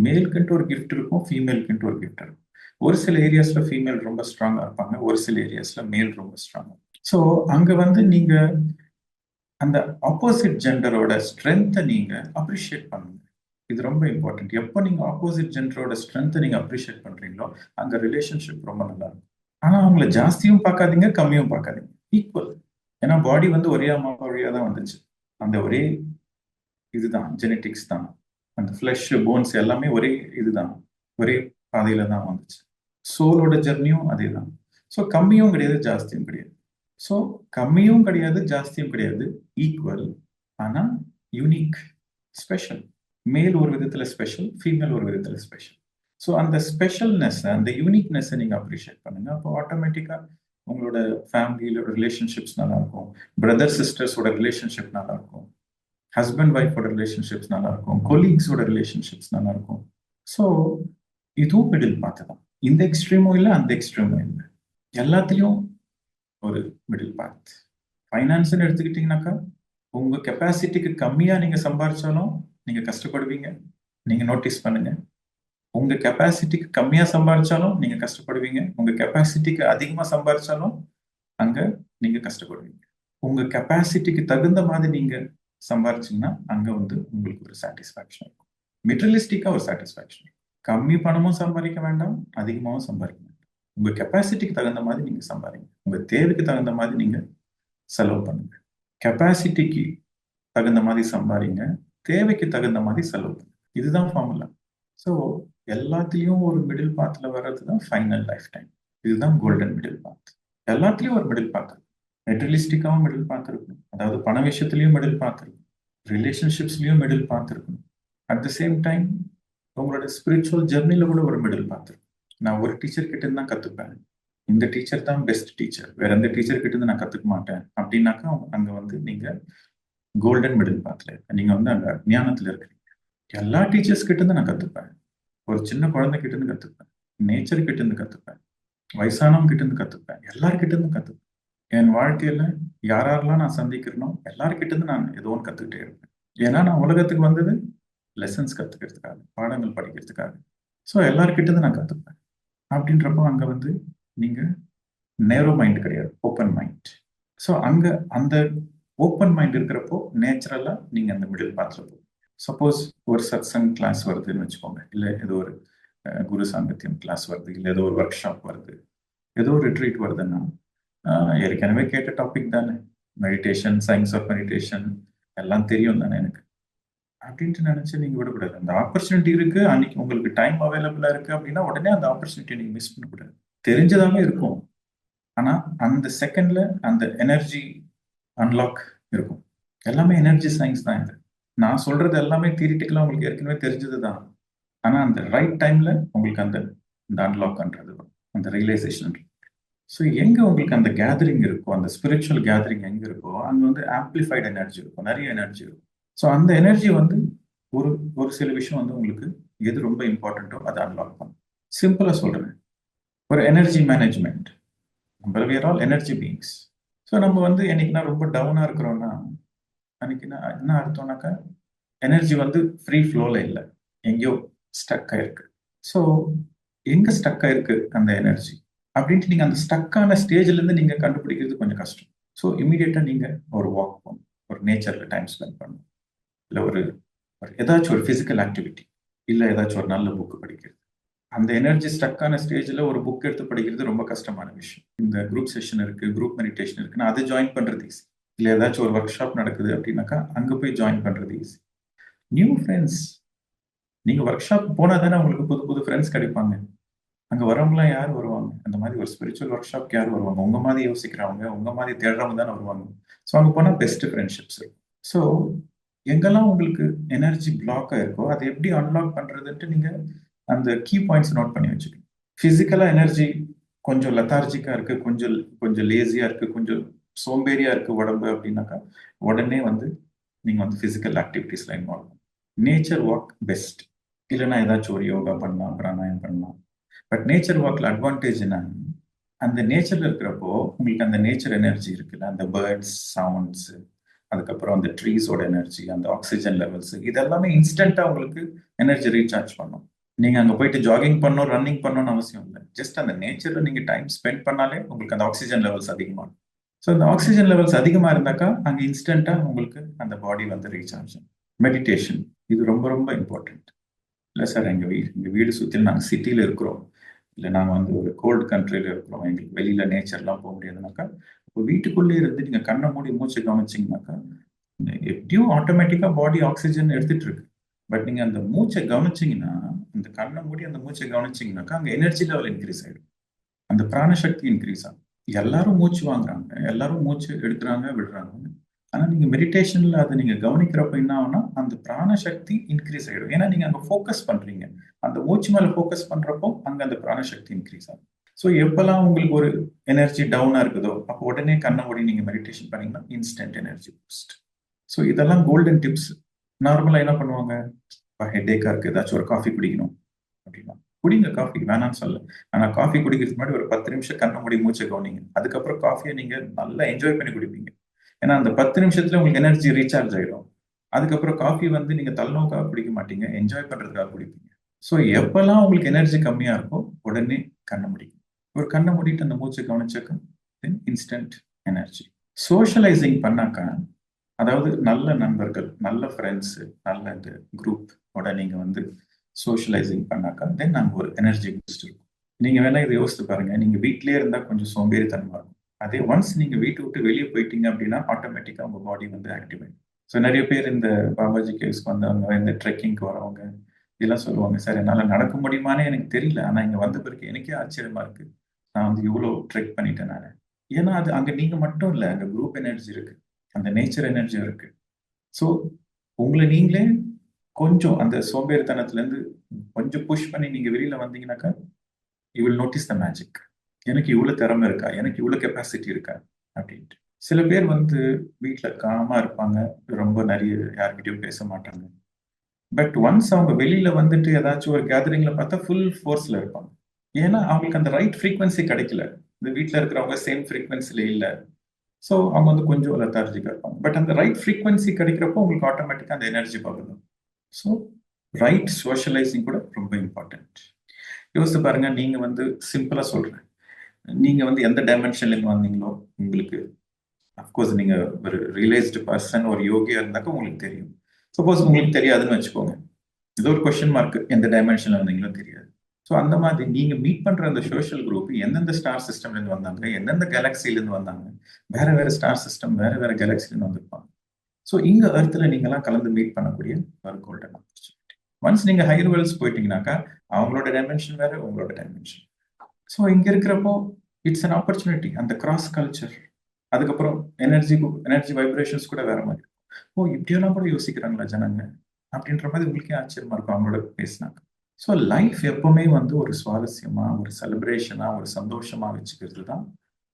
மேலுக்குன்ட்டு ஒரு கிஃப்ட் இருக்கும், ஃபீமேலுக்குன்ட்டு ஒரு கிஃப்ட் இருக்கும். ஒரு சில ஏரியாஸ்ல ஃபீமேல் ரொம்ப ஸ்ட்ராங்கா இருப்பாங்க, ஒரு சில ஏரியாஸ்ல மேல் ரொம்ப ஸ்ட்ராங்கா. ஸோ அங்க வந்து நீங்க அந்த ஆப்போசிட் ஜெண்டரோட ஸ்ட்ரென்த்தை நீங்க அப்ரிஷியேட் பண்ணுங்க. இது ரொம்ப இம்பார்ட்டன்ட். எப்போ நீங்க ஆப்போசிட் ஜெண்டரோட ஸ்ட்ரென்த்தை நீங்க அப்ரிஷியேட் பண்றீங்களோ அங்க ரிலேஷன்ஷிப் ரொம்ப நல்லா இருக்கும். ஆனா அவங்கள ஜாஸ்தியும் பார்க்காதீங்க, கம்மியும் பார்க்காதீங்க, ஈக்குவல். ஏன்னா பாடி வந்து ஒரே அம்மா வழியா தான் வந்துச்சு. அந்த ஒரே இதுதான் ஜெனட்டிக்ஸ் தான். அந்த ஃப்ளஷ் போன்ஸ் எல்லாமே ஒரே இதுதான், ஒரே பாதையில தான் வந்துச்சு. சோலோட ஜெர்னியும் அதே தான். ஸோ கம்மியும் கிடையாது, ஜாஸ்தியும் கிடையாது. ஸோ கம்மியும் கிடையாது, ஜாஸ்தியும் கிடையாது, ஈக்குவல். ஆனா யூனிக், ஸ்பெஷல். மேல் ஒரு விதத்துல ஸ்பெஷல், ஃபீமேல் ஒரு விதத்துல ஸ்பெஷல். ஸோ அந்த ஸ்பெஷல்னஸ், அந்த யூனிக்னஸை நீங்க அப்ரிஷியேட் பண்ணுங்க. அப்போ ஆட்டோமேட்டிக்கா உங்களோட ஃபேமிலியோட ரிலேஷன்ஷிப்ஸ் நல்லா இருக்கும், பிரதர் சிஸ்டர்ஸோட ரிலேஷன்ஷிப் நல்லா இருக்கும், ஹஸ்பண்ட் ஒய்ஃபோட ரிலேஷன்ஷிப்ஸ் நல்லா இருக்கும், கொலீக்ஸோட ரிலேஷன்ஷிப்ஸ் நல்லா இருக்கும். ஸோ இதுவும் மிடில் பாத்து தான். இந்த எக்ஸ்ட்ரீமும் இல்லை, அந்த எக்ஸ்ட்ரீமும் இல்லை, எல்லாத்துலயும் ஒரு மிடில் பாத். ஃபைனான்ஸ்ன்னு எடுத்துக்கிட்டீங்கன்னாக்கா உங்க கெப்பாசிட்டிக்கு கம்மியா நீங்க சம்பாரிச்சாலும் நீங்க கஷ்டப்படுவீங்க. நீங்க நோட்டீஸ் பண்ணுங்க. உங்க கெப்பாசிட்டிக்கு கம்மியா சம்பாரிச்சாலும் நீங்க கஷ்டப்படுவீங்க. உங்க கெப்பாசிட்டிக்கு அதிகமா சம்பாரிச்சாலும் அங்க நீங்க கஷ்டப்படுவீங்க. உங்க கெப்பாசிட்டிக்கு தகுந்த மாதிரி நீங்க சம்பாரிச்சீங்கன்னா அங்க வந்து உங்களுக்கு ஒரு சாட்டிஸ்ஃபேக்ஷன் இருக்கும். மெட்டீரியலிஸ்டிக்கா ஒரு சாட்டிஸ்ஃபேக்ஷன். கம்மி பணமும் சம்பாதிக்க வேண்டாம், அதிகமாகவும் சம்பாதிக்க வேண்டாம். உங்க கெப்பாசிட்டிக்கு தகுந்த மாதிரி நீங்க சம்பாதிங்க. உங்க தேவைக்கு தகுந்த மாதிரி நீங்க செலவு பண்ணுங்க. கெப்பாசிட்டிக்கு தகுந்த மாதிரி சம்பாதிங்க, தேவைக்கு தகுந்த மாதிரி செலவு பண்ணுங்க. இதுதான் ஃபார்முலா. ஸோ எல்லாத்துலேயும் ஒரு மிடில் பாத்ல வர்றது தான் ஃபைனல் லைஃப் டைம். இதுதான் கோல்டன் மிடில் பாத். எல்லாத்துலேயும் ஒரு மிடில் பாத் இருக்கும். மெட்டீரியலிஸ்டிக்காகவும் மிடில் பாத் இருக்கணும், அதாவது பண விஷயத்துலையும் மிடில் பாத் இருக்கணும், ரிலேஷன்ஷிப்ஸ்லையும் மிடில் பாத் இருக்கணும். அட் த சேம் டைம் உங்களோட ஸ்பிரிச்சுவல் ஜெர்னில கூட ஒரு மிடில் பாத் இருக்கும். நான் ஒரு டீச்சர் கிட்ட இருந்து தான் கற்றுப்பேன், இந்த டீச்சர் தான் பெஸ்ட் டீச்சர், வேற எந்த டீச்சர் கிட்ட இருந்து நான் கற்றுக்க மாட்டேன் அப்படின்னாக்கா அங்கே வந்து நீங்கள் கோல்டன் மிடில் பாத்ல நீங்கள் வந்து அங்கே ஞானத்தில் இருக்கிறீங்க. எல்லா டீச்சர்ஸ் கிட்ட இருந்து நான் கற்றுப்பேன். ஒரு சின்ன குழந்தை கிட்ட இருந்து கற்றுப்பேன், நேச்சர் கிட்ட இருந்து கற்றுப்பேன், வயசானவங்க கிட்ட இருந்து கற்றுப்பேன், எல்லார்கிட்ட இருந்து கற்றுப்பேன். என் வாழ்க்கையில் யாரெல்லாம் நான் சந்திக்கிறனோ எல்லார்கிட்ட இருந்து நான் ஏதோ ஒன்று கற்றுக்கிட்டே இருப்பேன். ஏன்னா நான் உலகத்துக்கு வந்தது லெசன்ஸ் கற்றுக்கிறதுக்காக, பாடங்கள் படிக்கிறதுக்காக. ஸோ எல்லார்கிட்ட இருந்து நான் கற்றுப்பேன். அப்படின்றப்போ அங்கே வந்து நீங்கள் நேரோ மைண்ட் கிடையாது, ஓப்பன் மைண்ட். ஸோ அங்கே அந்த ஓப்பன் மைண்ட் இருக்கிறப்போ நேச்சுரலாக நீங்கள் அந்த மிடில் பாத்ல போகும். சப்போஸ் ஒரு சத்சங் கிளாஸ் வருதுன்னு வச்சுக்கோங்க, இல்லை ஏதோ ஒரு குரு சாங்கத்தியம் கிளாஸ் வருது, இல்லை ஏதோ ஒரு ஒர்க் ஷாப் வருது, ஏதோ ஒரு ரிட்ரீட் வருதுன்னா ஏற்கனவே கேட்ட டாபிக் தானே, மெடிடேஷன், சயின்ஸ் ஆஃப் மெடிடேஷன் எல்லாம் தெரியும் தானே எனக்கு அப்படின்ட்டு நினைச்சு நீங்க விடக்கூடாது. அந்த ஆப்பர்ச்சுனிட்டி இருக்கு, அன்னைக்கு உங்களுக்கு டைம் அவைலபிளா இருக்கு அப்படின்னா உடனே அந்த ஆப்பர்ச்சுனிட்டி நீங்க மிஸ் பண்ணக்கூடாது. தெரிஞ்சதாவே இருக்கும், ஆனா அந்த செகண்ட்ல அந்த எனர்ஜி அன்லாக் இருக்கும். எல்லாமே எனர்ஜி சயின்ஸ் தான் இது. நான் சொல்றது எல்லாமே தியரிட்டிக்கலா உங்களுக்கு ஏற்கனவே தெரிஞ்சது தான், ஆனா அந்த ரைட் டைம்ல உங்களுக்கு அந்த அன்லாக் பண்றது வரும், அந்த ரியலைசேஷன். ஸோ எங்க உங்களுக்கு அந்த கேதரிங் இருக்கோ, அந்த ஸ்பிரிச்சுவல் கேதரிங் எங்க இருக்கோ அங்க வந்து ஆம்பிளிஃபைடு எனர்ஜி இருக்கும், நிறைய எனர்ஜி இருக்கும். ஸோ அந்த எனர்ஜி வந்து ஒரு ஒரு சில விஷயம் வந்து உங்களுக்கு எது ரொம்ப இம்பார்ட்டண்ட்டோ அதை அன்லாக் பண்ணும். சிம்பிளா சொல்றேன், ஒரு எனர்ஜி மேனேஜ்மெண்ட். நம்ம we are all energy beings. So நம்ம வந்து என்னைக்குன்னா ரொம்ப டவுனா இருக்கிறோம்னா அன்னைக்கு என்ன அர்த்தம்னாக்கா எனர்ஜி வந்து ஃப்ரீ ஃப்ளோல இல்லை, எங்கேயோ ஸ்டக் ஆயிருக்கு. ஸோ எங்க ஸ்டக் ஆயிருக்கு அந்த எனர்ஜி அப்படின்ட்டு நீங்க அந்த ஸ்டக்கான ஸ்டேஜ்ல இருந்து நீங்க கண்டுபிடிக்கிறது கொஞ்சம் கஷ்டம். ஸோ இமீடியட்டா நீங்க ஒரு வாக் பண்ணணும், ஒரு நேச்சர்ல டைம் ஸ்பெண்ட் பண்ணணும், இல்லை ஒரு ஏதாச்சும் ஒரு பிசிக்கல் ஆக்டிவிட்டி, இல்லை ஏதாச்சும் ஒரு நல்ல புக்கு படிக்கிறது. அந்த எனர்ஜி ஸ்டக்கான ஸ்டேஜ்ல ஒரு புக் எடுத்து படிக்கிறது ரொம்ப கஷ்டமான விஷயம். இந்த குரூப் செஷன் இருக்கு, குரூப் மெடிடேஷன் இருக்குன்னா அதை ஜாயின் பண்றது ஈஸி. இல்லை ஏதாச்சும் ஒரு ஒர்க் ஷாப் நடக்குது அப்படின்னாக்கா அங்க போய் ஜாயின் பண்றது ஈஸி. நியூ ஃப்ரெண்ட்ஸ், நீங்க ஒர்க் ஷாப் போனா தானே உங்களுக்கு புது புது ஃப்ரெண்ட்ஸ் கிடைப்பாங்க. அங்க வரவங்களாம் யார் வருவாங்க? அந்த மாதிரி ஒரு ஸ்பிரிச்சுவல் ஒர்க் ஷாப்க்கு யார் வருவாங்க? உங்க மாதிரி யோசிக்கிறவங்க, உங்க மாதிரி தேடுறவங்க தானே வருவாங்க. ஸோ அங்க போனா பெஸ்ட் ஃப்ரெண்ட்ஷிப்ஸ் இருக்கும். ஸோ எங்கெல்லாம் உங்களுக்கு எனர்ஜி பிளாக் ஆயிருக்கோ அதை எப்படி அன்லாக் பண்றதுன்ட்டு நீங்க அந்த கீ பாயிண்ட்ஸ் நோட் பண்ணி வச்சுக்கணும். பிசிக்கலா எனர்ஜி கொஞ்சம் லெத்தார்ஜிக்கா இருக்கு, கொஞ்சம் கொஞ்சம் லேசியா இருக்கு, கொஞ்சம் சோம்பேறியா இருக்கு உடம்பு அப்படின்னாக்கா உடனே வந்து நீங்க வந்து பிசிக்கல் ஆக்டிவிட்டிஸ்ல இன்வால்வ் பண்ணணும். Nature walk best. இல்லைன்னா ஏதாச்சும் ஒரு யோகா பண்ணலாம், பிராணாயம் பண்ணலாம். பட் நேச்சர் வாக்ல அட்வான்டேஜ் என்ன, அந்த நேச்சர்ல இருக்கிறப்போ உங்களுக்கு அந்த நேச்சர் எனர்ஜி இருக்குல்ல, அந்த பேர்ட்ஸ் சவுண்ட்ஸ், அதுக்கப்புறம் அந்த ட்ரீஸோட எனர்ஜி, அந்த ஆக்சிஜன் லெவல்ஸ், இதெல்லாமே இன்ஸ்டன்டா உங்களுக்கு எனர்ஜி ரீசார்ஜ் பண்ணும். நீங்க அங்க போயிட்டு ஜாகிங் பண்ணணும், ரன்னிங் பண்ணணும்னு அவசியம் இல்லை. ஜஸ்ட் அந்த நேச்சர்ல நீங்க டைம் ஸ்பெண்ட் பண்ணாலே உங்களுக்கு அந்த ஆக்சிஜன் லெவல்ஸ் அதிகமாகும். ஸோ அந்த ஆக்சிஜன் லெவல்ஸ் அதிகமா இருந்தாக்கா அங்க இன்ஸ்டன்டா உங்களுக்கு அந்த பாடி வந்து ரீசார்ஜ். மெடிடேஷன் இது ரொம்ப ரொம்ப இம்பார்ட்டன்ட். இல்லை சார் எங்க வீடு சுற்றி நாங்கள் சிட்டியில இருக்கிறோம், இல்லை நாங்கள் வந்து ஒரு கோல்டு கண்ட்ரியில இருக்கிறோம், எங்களுக்கு வெளியில நேச்சர்லாம் போக முடியாதுனாக்கா இப்போ வீட்டுக்குள்ளே இருந்து நீங்க கண்ணை மூடி மூச்சு கவனிச்சிங்கனாக்கா எப்படியும் ஆட்டோமேட்டிக்கா பாடி ஆக்சிஜன் எடுத்துட்டு இருக்கு. பட் நீங்க அந்த மூச்சை கவனிச்சீங்கன்னா, அந்த கண்ணை மூடி அந்த மூச்சை கவனிச்சீங்கன்னாக்கா அங்க எனர்ஜி லெவல் இன்க்ரீஸ் ஆயிடும். அந்த பிராணசக்தி இன்க்ரீஸ் ஆகும். எல்லாரும் மூச்சு வாங்குறாங்க, எல்லாரும் மூச்சு எடுக்கிறாங்க, விடுறாங்க. ஆனா நீங்க மெடிடேஷன்ல அதை நீங்க கவனிக்கிறப்ப என்ன ஆகும்னா அந்த பிராணசக்தி இன்க்ரீஸ் ஆயிடும். ஏன்னா நீங்க அங்க ஃபோக்கஸ் பண்றீங்க. அந்த மூச்சு மேல ஃபோக்கஸ் பண்றப்போ அங்க அந்த பிராணசக்தி இன்க்ரீஸ் ஆகும். ஸோ எப்பெல்லாம் உங்களுக்கு ஒரு எனர்ஜி டவுனா இருக்குதோ அப்போ உடனே கண்ணை மூடி நீங்க மெடிடேஷன் பண்ணீங்கன்னா இன்ஸ்டன்ட் எனர்ஜி பூஸ்ட். ஸோ இதெல்லாம் கோல்டன் டிப்ஸ். நார்மலா என்ன பண்ணுவாங்க, ஹெட்டேக்கா இருக்கு, ஏதாச்சும் ஒரு காஃபி குடிக்கணும் அப்படின்னா குடிங்க, காஃபி வேணாம்னு சொல்ல. ஆனா காஃபி குடிக்கிறதுக்கு முன்னாடி ஒரு 10 நிமிஷம் கண்ணை மூடி மூச்சை கவனிங்க. அதுக்கப்புறம் காஃபியை நீங்க நல்லா என்ஜாய் பண்ணி குடிப்பீங்க. ஏன்னா அந்த 10 நிமிஷத்துல உங்களுக்கு எனர்ஜி ரீசார்ஜ் ஆயிடும். அதுக்கப்புறம் காஃபி வந்து நீங்க தள்ளனோக்காக குடிக்க மாட்டீங்க, என்ஜாய் பண்றதுக்காக குடிப்பீங்க. ஸோ எப்பெல்லாம் உங்களுக்கு எனர்ஜி கம்மியா இருக்கோ உடனே கண்ணை முடிக்கும். ஒரு கண்ணை மூடிட்டு அந்த மூச்சை கவனிச்சக்க தென் இன்ஸ்டன்ட் எனர்ஜி. சோஷியலைசிங் பண்ணாக்கா, அதாவது நல்ல நண்பர்கள், நல்ல ஃப்ரெண்ட்ஸ், நல்ல இந்த குரூப்போட நீங்க வந்து சோஷியலைசிங் பண்ணாக்கா தென் அங்கே ஒரு எனர்ஜி பூஸ்ட் இருக்கும். நீங்க வேணா இதை யோசித்து பாருங்க. நீங்க வீட்லயே இருந்தா கொஞ்சம் சோம்பேறித்தனமா இருக்கும். அதே ஒன்ஸ் நீங்க வீட்டை விட்டு வெளியே போயிட்டீங்க அப்படின்னா ஆட்டோமேட்டிக்கா உங்க பாடி வந்து ஆக்டிவேட். ஸோ நிறைய பேர் இந்த பாபாஜி கேவ்ஸ்க்கு வந்தவங்க, இந்த ட்ரெக்கிங்க்கு வரவங்க இதெல்லாம் சொல்லுவாங்க, சார் என்னால் நடக்க முடியுமானே எனக்கு தெரியல, ஆனால் இங்கே வந்த பிறகு எனக்கே ஆச்சரியமா இருக்கு, நான் வந்து இவ்வளோ ட்ரெக் பண்ணிட்டேன் நான். ஏன்னா அது அங்கே நீங்க மட்டும் இல்லை, அங்கே குரூப் எனர்ஜி இருக்கு, அந்த நேச்சர் எனர்ஜியும் இருக்கு. ஸோ உங்களை நீங்களே கொஞ்சம் அந்த சோம்பேறித்தனத்துலேருந்து கொஞ்சம் புஷ் பண்ணி நீங்க வெளியில வந்தீங்கன்னாக்கா you will notice the magic. எனக்கு இவ்வளோ திறமை இருக்கா, எனக்கு இவ்வளோ கெப்பாசிட்டி இருக்கா அப்படின்ட்டு. சில பேர் வந்து வீட்டில் காமா இருப்பாங்க, ரொம்ப நிறைய யார்கிட்டயும் பேச மாட்டாங்க. பட் ஒன்ஸ் அவங்க வெளியில வந்துட்டு ஏதாச்சும் ஒரு கேதரிங்ல பார்த்தா ஃபுல் ஃபோர்ஸ்ல இருப்பாங்க. ஏன்னா அவங்களுக்கு அந்த ரைட் ஃப்ரீக்வன்சி கிடைக்கல. இந்த வீட்டில் இருக்கிறவங்க சேம் ஃப்ரீக்வன்சில இல்லை. ஸோ அவங்க வந்து கொஞ்சம் லெத்தார்ஜிக்கா இருப்பாங்க. பட் அந்த ரைட் ஃப்ரீக்வன்சி கிடைக்கிறப்போ உங்களுக்கு ஆட்டோமேட்டிக்காக அந்த எனர்ஜி பகிரும். ஸோ ரைட் சோஷியலைசிங் கூட ரொம்ப இம்பார்ட்டன்ட். யோசித்து பாருங்க, நீங்க வந்து சிம்பிளா சொல்றேன், நீங்க வந்து எந்த டைமென்ஷன்ல இருந்து வந்தீங்களோ உங்களுக்கு, அஃப்கோர்ஸ் நீங்க ஒரு ரியலைஸ்டு பர்சன், ஒரு யோகியா இருந்தாக்க உங்களுக்கு தெரியும். சப்போஸ் உங்களுக்கு தெரியாதுன்னு வச்சுக்கோங்க, ஏதோ ஒரு கொஸ்டின் மார்க், எந்த டைமென்ஷன்ல வந்தீங்களோ தெரியாது. ஸோ அந்த மாதிரி நீங்க மீட் பண்ற அந்த சோஷியல் குரூப் எந்தெந்த ஸ்டார் சிஸ்டம்ல இருந்து வந்தாங்க, எந்தெந்த கேலக்சில இருந்து வந்தாங்க, வேற வேற ஸ்டார் சிஸ்டம், வேற வேற கேலக்சில இருந்து வந்திருப்பாங்க. ஸோ இங்க அர்த்தில் நீங்கெல்லாம் கலந்து மீட் பண்ணக்கூடிய ஒரு கோல்டன் ஆப்பர்ச்சுனிட்டி. ஒன்ஸ் நீங்க ஹையர் வேல்ஸ் போயிட்டீங்கன்னாக்கா அவங்களோட டைமென்ஷன் வேற, உங்களோட டைமென்ஷன். ஸோ இங்க இருக்கிறப்போ இட்ஸ் அன் ஆப்பர்ச்சுனிட்டி. அந்த கிராஸ் கல்ச்சர், அதுக்கப்புறம் எனர்ஜி வைப்ரேஷன்ஸ் கூட வேற மாதிரி. ஓ இப்படியெல்லாம் கூட யோசிக்கிறாங்களா ஜனங்க அப்படின்ற மாதிரி உங்களுக்கே ஆச்சரியமா இருக்கும் அவங்களோட பேசினாங்க. ஸோ லைஃப் எப்பவுமே வந்து ஒரு சுவாரஸ்யமா, ஒரு செலிப்ரேஷனா, ஒரு சந்தோஷமா வச்சுக்கிறது தான்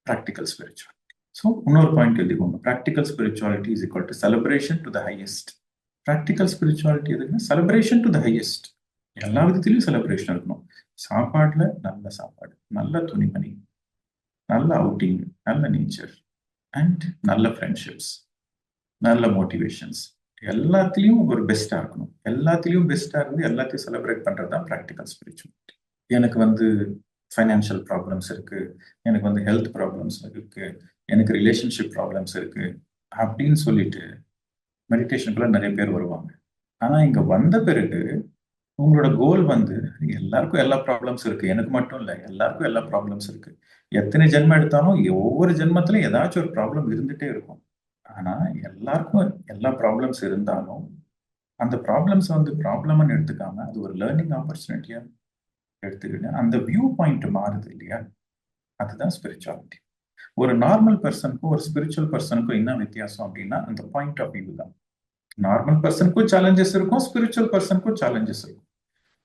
ப்ராக்டிக்கல் ஸ்பிரிச்சுவல். ஸோ இன்னொரு பாயிண்ட் எழுதிக்கோங்க, practical spirituality is equal to celebration to the highest. Practical spirituality எதுக்குன்னா செலிப்ரேஷன் டு த ஹையஸ்ட். எல்லா விதத்திலையும் செலிப்ரேஷன் இருக்கணும். சாப்பாடுல நல்ல சாப்பாடு, நல்ல துணிமணி, நல்ல அவுட்டிங், நல்ல நேச்சர் அண்ட் நல்ல ஃப்ரெண்ட்ஷிப்ஸ், நல்ல மோட்டிவேஷன்ஸ், எல்லாத்துலேயும் ஒரு பெஸ்ட்டாக இருக்கணும். எல்லாத்துலேயும் பெஸ்ட்டாக இருந்து எல்லாத்தையும் செலிப்ரேட் பண்ணுறது தான் ப்ராக்டிக்கல் ஸ்பிரிச்சுவாலிட்டி. எனக்கு வந்து ஃபைனான்ஷியல் ப்ராப்ளம்ஸ் இருக்கு, எனக்கு வந்து ஹெல்த் ப்ராப்ளம்ஸ் இருக்கு, எனக்கு ரிலேஷன்ஷிப் ப்ராப்ளம்ஸ் இருக்கு அப்படின்னு சொல்லிட்டு மெடிடேஷனுக்குள்ள நிறைய பேர் வருவாங்க. ஆனால் இங்கே வந்த பிறகு உங்களோட கோல் வந்து எல்லாருக்கும் எல்லா ப்ராப்ளம்ஸ் இருக்கு, எனக்கு மட்டும் இல்லை, எல்லாருக்கும் எல்லா ப்ராப்ளம்ஸ் இருக்கு. எத்தனை ஜென்மம் எடுத்தாலும் ஒவ்வொரு ஜென்மத்திலும் ஏதாச்சும் ஒரு ப்ராப்ளம் இருந்துட்டே இருக்கும். ஆனா எல்லாருக்கும் எல்லா ப்ராப்ளம்ஸ் இருந்தாலும் அந்த ப்ராப்ளம்ஸ் வந்து ப்ராப்ளம்னு எடுத்துக்காம அது ஒரு லேர்னிங் ஆப்பர்ச்சுனிட்டியா எடுத்துக்கிட்டு அந்த வியூ பாயிண்ட் மாறுது இல்லையா, அதுதான் ஸ்பிரிச்சுவாலிட்டி. ஒரு நார்மல் பர்சனுக்கும் ஒரு ஸ்பிரிச்சுவல் பர்சனுக்கும் என்ன வித்தியாசம் அப்படின்னா அந்த பாயிண்ட் ஆஃப் வியூ தான். நார்மல் பர்சனுக்கும் சேலஞ்சஸ் இருக்கும், ஸ்பிரிச்சுவல் பர்சனுக்கும் சேலஞ்சஸ் இருக்கும்.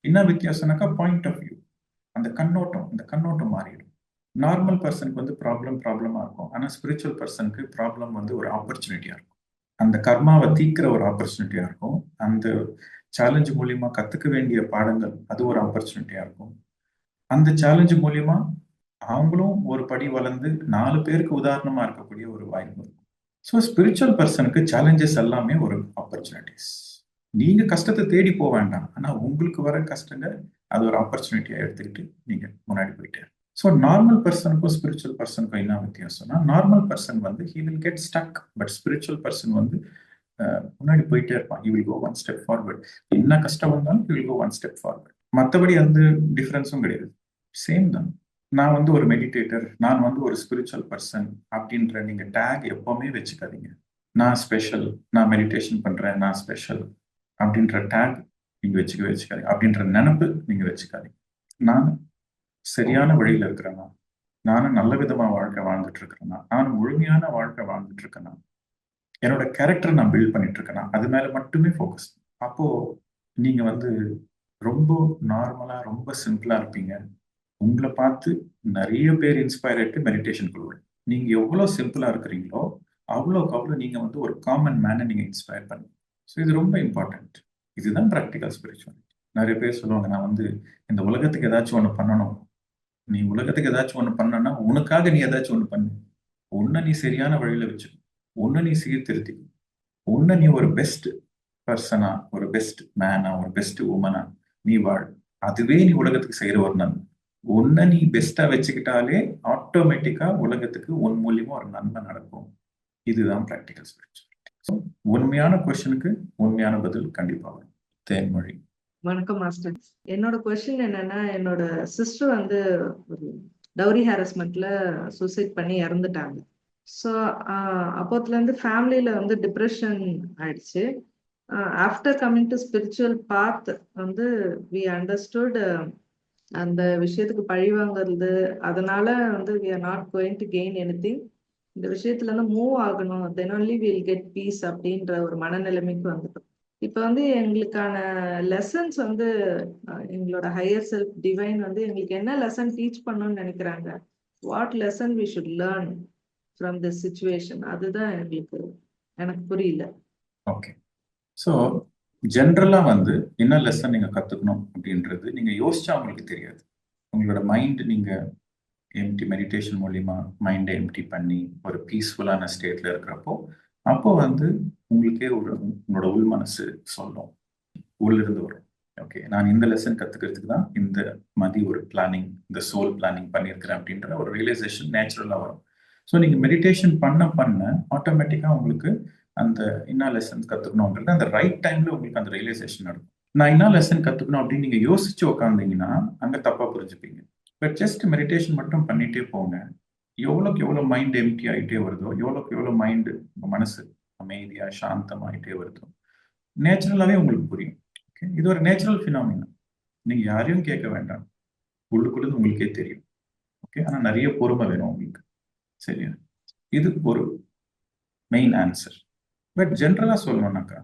என்ன வித்தியாசம்னாக்கா பாயிண்ட் ஆஃப் வியூ, அந்த கண்ணோட்டம் மாறிடும். நார்மல் பர்சனுக்கு வந்து ப்ராப்ளமா இருக்கும், ஆனால் ஸ்பிரிச்சுவல் பர்சனுக்கு ப்ராப்ளம் வந்து ஒரு ஆப்பர்ச்சுனிட்டியா இருக்கும். அந்த கர்மாவை தீக்கிற ஒரு ஆப்பர்ச்சுனிட்டியா இருக்கும். அந்த சேலஞ்சு மூலியமா கத்துக்க வேண்டிய பாடங்கள் அது ஒரு ஆப்பர்ச்சுனிட்டியா இருக்கும். அந்த சேலஞ்சு மூலியமா அவங்களும் ஒரு படி வளர்ந்து 4 பேருக்கு உதாரணமா இருக்கக்கூடிய ஒரு வாய்ப்பு இருக்கும். ஸோ ஸ்பிரிச்சுவல் பர்சனுக்கு சேலஞ்சஸ் எல்லாமே ஒரு ஆப்பர்ச்சுனிட்டிஸ். நீங்க கஷ்டத்தை தேடி போக வேண்டாம், ஆனா உங்களுக்கு வர கஷ்டங்கள் அது ஒரு ஆப்பர்ச்சுனிட்டியா எடுத்துக்கிட்டு நீங்க முன்னாடி போயிட்டே. ஸோ நார்மல் பர்சனுக்கும் ஸ்பிரிச்சுவல் பர்சனுக்கும் என்ன வித்தியாசம்னா, நார்மல் பர்சன் வந்து he will get stuck, but spiritual person வந்து முன்னாடி போயிட்டே இருப்பான். He will go one step forward. என்ன கஷ்டம் வந்தாலும் he will go one step forward. மற்றபடி அந்த டிஃபரன்ஸும் கிடையாது, சேம் தான். நான் வந்து ஒரு மெடிடேட்டர், நான் வந்து ஒரு ஸ்பிரிச்சுவல் பர்சன் அப்படின்ற நீங்க டேக் எப்பவுமே வச்சுக்காதீங்க. நான் ஸ்பெஷல், நான் மெடிடேஷன் பண்றேன், நான் ஸ்பெஷல் அப்படின்ற டேக் நீங்க வச்சுக்காதீங்க அப்படின்ற நினைப்பு நீங்க வச்சுக்காதீங்க. நான் சரியான வழியில இருக்கிறேன்னா, நானும் நல்ல விதமா வாழ்க்கை வாழ்ந்துட்டு இருக்கிறேன்னா, நானும் முழுமையான வாழ்க்கை வாழ்ந்துட்டு இருக்கேன்னா, என்னோட கேரக்டர் நான் பில்ட் பண்ணிட்டு இருக்கேன்னா, அது மேல மட்டுமே ஃபோக்கஸ். அப்போ நீங்க வந்து ரொம்ப நார்மலா ரொம்ப சிம்பிளா இருப்பீங்க. உங்களை பார்த்து நிறைய பேர் இன்ஸ்பயர் ஆயிட்டு மெடிடேஷன் கொள்வாங்க. நீங்க எவ்வளவு சிம்பிளா இருக்கிறீங்களோ அவ்வளோக்கு அவ்வளோ நீங்க வந்து ஒரு காமன் மேனை நீங்க இன்ஸ்பயர் பண்ணுங்க. ஸோ இது ரொம்ப இம்பார்ட்டன்ட். இதுதான் ப்ராக்டிக்கல் ஸ்பிரிச்சுவாலிட்டி. நிறைய பேர் சொல்லுவாங்க, நான் வந்து இந்த உலகத்துக்கு ஏதாச்சும் ஒன்று பண்ணணும். நீ உலகத்துக்கு ஏதாச்சும் ஒன்று பண்ணனா உனக்காக நீ ஏதாச்சும் ஒன்று பண்ணு. உன்னை நீ சரியான வழியில வச்சுக்கோ. உன்னை நீ சீர்திருத்திக்கோ. உன்னை நீ ஒரு பெஸ்ட் பர்சனா, ஒரு பெஸ்ட் மேனா, ஒரு பெஸ்ட் உமனா நீ வாழ். அதுவே நீ உலகத்துக்கு செய்யற ஒரு நன்மை. உன்னை நீ பெஸ்டா வச்சுக்கிட்டாலே ஆட்டோமேட்டிக்கா உலகத்துக்கு உன் மூலியமா ஒரு நன்மை நடக்கும். இதுதான் ப்ராக்டிக்கல் ஸ்பிரிச்சுவாலிட்டி. ஸோ உண்மையான கொஸ்டினுக்கு உண்மையான பதில் கண்டிப்பா வரும். தேன்மொழி. வணக்கம் மாஸ்டர். என்னோட கொஸ்டின் என்னன்னா, என்னோட சிஸ்டர் வந்து ஒரு டவுரி ஹாரஸ்மெண்ட்ல சூசைட் பண்ணி இறந்துட்டாங்க. ஸோ அப்போத்துல இருந்து ஃபேமிலியில வந்து டிப்ரெஷன் ஆயிடுச்சு. After coming to spiritual path வந்து வி அண்டர்ஸ்டுட் அந்த விஷயத்துக்கு பழி வாங்குறது, அதனால வந்து we are not going to gain anything. இந்த விஷயத்துல இருந்து மூவ் ஆகணும், then only will get peace அப்படின்ற ஒரு மனநிலைமைக்கு வந்துட்டோம். இப்போ வந்து எங்களுக்கான லெசன்ஸ் வந்து எங்களோட ஹையர் செல்ஃப் டிவைன் வந்து எங்களுக்கு என்ன லெசன் டீச் பண்ணணும்னு நினைக்கிறாங்க, what lesson we should learn from this situation, அதுதான் எனக்கு புரியல. ஓகே. ஸோ ஜென்ரலாக வந்து என்ன லெசன் நீங்கள் கற்றுக்கணும் அப்படின்றது நீங்கள் யோசிச்சா உங்களுக்கு தெரியாது. உங்களோட மைண்ட் நீங்கள் எம்டி மெடிடேஷன் மூலிமா மைண்டை எம்டி பண்ணி ஒரு பீஸ்ஃபுல்லான ஸ்டேட்டில் இருக்கிறப்போ அப்போ வந்து உங்களுக்கே உங்களோட உள் மனசு சொல்லும், உள்ளிருந்து வரும். ஓகே, நான் இந்த லெசன் கற்றுக்கிறதுக்கு தான் இந்த மாதிரி ஒரு பிளானிங், இந்த சோல் பிளானிங் பண்ணியிருக்கிறேன் அப்படின்ற ஒரு ரியலைசேஷன் நேச்சுரலாக வரும். ஸோ நீங்கள் மெடிடேஷன் பண்ண ஆட்டோமேட்டிக்காக உங்களுக்கு அந்த என்ன லெசன் கற்றுக்கணுன்றது அந்த ரைட் டைமில் உங்களுக்கு அந்த ரியலைசேஷன் நடக்கும். நான் என்ன லெசன் கற்றுக்கணும் அப்படின்னு நீங்கள் யோசிச்சு உட்காந்தீங்கன்னா அங்கே தப்பாக புரிஞ்சுப்பீங்க. பட் ஜஸ்ட் மெடிடேஷன் மட்டும் பண்ணிகிட்டே போங்க. எவ்வளோக்கு எவ்வளோ மைண்ட் எம்டி ஆகிட்டே வருதோ, எவ்வளோக்கு எவ்வளோ மைண்டு மனசு அமைதியாக சாந்தமாகிட்டே வருதோ நேச்சுரலாகவே உங்களுக்கு புரியும். ஓகே, இது ஒரு நேச்சுரல் ஃபினாமினா. நீங்கள் யாரையும் கேட்க வேண்டாம், உள்ளுக்குள்ளது உங்களுக்கே தெரியும். ஓகே, ஆனால் நிறைய பொறுமை வேணும் உங்களுக்கு. சரியா? இது ஒரு மெயின் ஆன்சர். பட் ஜென்ரலாக சொல்லணும்னாக்கா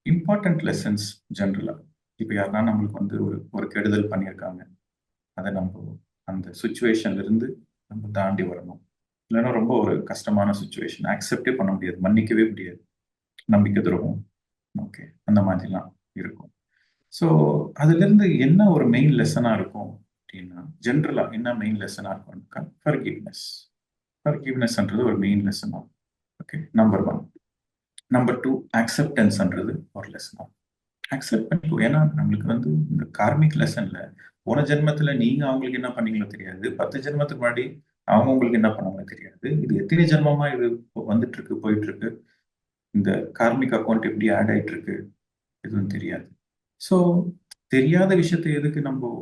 இம்பார்ட்டன்ட் லெசன்ஸ் ஜென்ரலாக இப்போ யாருன்னா நம்மளுக்கு வந்து ஒரு கெடுதல் பண்ணியிருக்காங்க, அதை நம்ம அந்த சுச்சுவேஷன்ல இருந்து நம்ம தாண்டி வரணும். இல்லைன்னா ரொம்ப ஒரு கஷ்டமான சுச்சுவேஷன், அக்செப்டே பண்ண முடியாது, மன்னிக்கவே முடியாது, நம்பிக்கை துரோகம், ஓகே, அந்த மாதிரிலாம் இருக்கும். ஸோ அதுலேருந்து என்ன ஒரு மெயின் லெசனாக இருக்கும் அப்படின்னா, ஜென்ரலாக என்ன மெயின் லெசனாக இருக்கும்னாக்கா ஃபர்கிவ்னஸ். ஃபர்கிவ்னஸ்ன்றது ஒரு மெயின் லெசன் ஆகும். Okay, number 1. நம்பர் 2, அக்செப்டன்ஸ்ன்றது ஒரு லெசன் ஆகும். அக்செப்ட் பண்ணிக்கோ. ஏன்னா நம்மளுக்கு வந்து இந்த கார்மிக் லெசன்ல போன ஜென்மத்துல நீங்க அவங்களுக்கு என்ன பண்ணீங்களோ தெரியாது, 10 ஜென்மத்துக்கு முன்னாடி அவங்க உங்களுக்கு என்ன பண்ணாங்களோ தெரியாது, இது எத்தனை ஜென்மமா இது வந்துட்டு இருக்கு போயிட்டு இருக்கு, இந்த கார்மிக் அக்கௌண்ட் எப்படி ஆட் ஆயிட்டு இருக்கு எதுவும் தெரியாது. ஸோ தெரியாத விஷயத்தை எதுக்கு நம்ம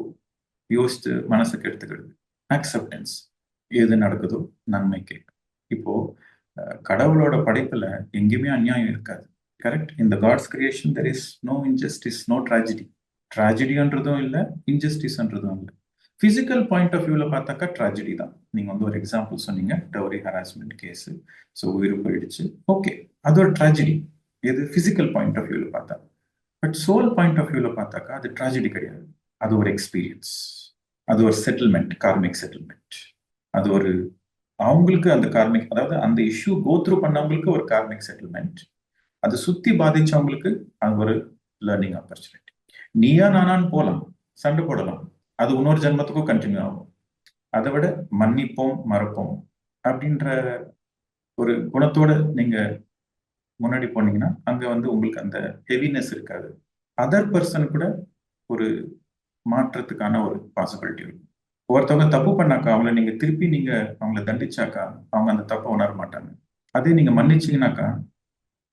யோசித்து மனசுக்கு எடுத்துக்கிறது? அக்செப்டன்ஸ். எது நடக்குதோ நன்மைக்கு. இப்போ கடவுளோட படைப்புல எங்கேயுமே அநியாயம் இருக்காது. கரெக்ட்? இந்த God's creation there is no injustice, no tragedy. ட்ராஜடின்றதும் இல்லை, இன்ஜஸ்டிஸ்ன்றதும் இல்லை. பிசிக்கல் பாயிண்ட் ஆஃப் வியூல பார்த்தாக்கா ட்ராஜடி தான். நீங்க வந்து ஒரு எக்ஸாம்பிள் சொன்னீங்க, டவுரி ஹராஸ்மெண்ட் கேஸ். ஸோ உயிர் போயிடுச்சு, ஓகே, அது ஒரு ட்ராஜடி. எது பிசிக்கல் பாயிண்ட் ஆஃப் வியூல பார்த்தா. பட் சோல் பாயிண்ட் ஆஃப் வியூல பார்த்தாக்கா அது ட்ராஜடி கிடையாது. அது ஒரு எக்ஸ்பீரியன்ஸ், அது ஒரு செட்டில்மெண்ட், கார்மிக் செட்டில்மெண்ட். அது ஒரு அவங்களுக்கு அந்த கார்மிக், அதாவது அந்த இஷ்யூ கோத்ரூ பண்ணவங்களுக்கு ஒரு கார்மிக் செட்டில்மெண்ட், அது சுத்தி பாதிச்சவங்களுக்கு அது ஒரு லேர்னிங் ஆப்பர்ச்சுனிட்டி. நீயா நானான்னு போகலாம், சண்டை போடலாம், அது இன்னொரு ஜென்மத்துக்கும் கண்டினியூ ஆகும். அதை விட மன்னிப்போம் மறப்போம் அப்படின்ற ஒரு குணத்தோட நீங்க முன்னாடி போனீங்கன்னா அங்க வந்து உங்களுக்கு அந்த ஹெவினஸ் இருக்காது. அதர் பர்சன் கூட ஒரு மாற்றத்துக்கான ஒரு பாசிபிலிட்டி இருக்கும். ஒருத்தவங்க தப்பு பண்ணாக்கா அவங்கள நீங்க திருப்பி நீங்க அவங்கள தண்டிச்சாக்கா அவங்க அந்த தப்பை உணர மாட்டாங்க. அதே நீங்க மன்னிச்சீங்கன்னாக்கா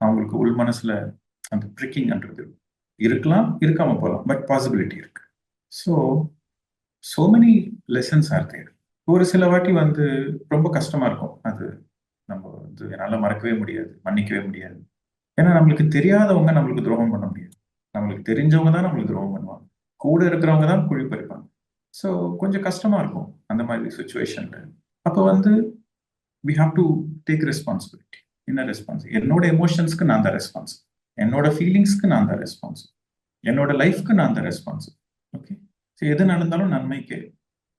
அவங்களுக்கு உள் மனசுல அந்த ட்ரிக்கிங்ன்றது இருக்கலாம், இருக்காம போகலாம், பட் பாசிபிலிட்டி இருக்கு. So many lessons are there. ஒரு சில வாட்டி வந்து ரொம்ப கஷ்டமா இருக்கும், அது நம்ம வந்து என்னால் மறக்கவே முடியாது, மன்னிக்கவே முடியாது. ஏன்னா நம்மளுக்கு தெரியாதவங்க நம்மளுக்கு துரோகம் பண்ண முடியாது. நம்மளுக்கு தெரிஞ்சவங்க தான் நம்மளுக்கு துரோகம் பண்ணுவாங்க, கூட இருக்கிறவங்க தான் குழி பறிப்பாங்க. ஸோ கொஞ்சம் கஷ்டமா இருக்கும் அந்த மாதிரி சுச்சுவேஷன்ல. அப்போ வந்து we have to take responsibility. என்ன ரெஸ்பான்சிபிலிட்டி? என்னோட எமோஷன்ஸ்க்கு நான் தான் ரெஸ்பான்சிபிள், என்னோட ஃபீலிங்ஸ்க்கு நான் தான் ரெஸ்பான்சிபிள், என்னோட லைஃப்க்கு நான் தான் ரெஸ்பான்சிபிள். ஓகே, ஸோ எது நடந்தாலும் நன்மைக்கு,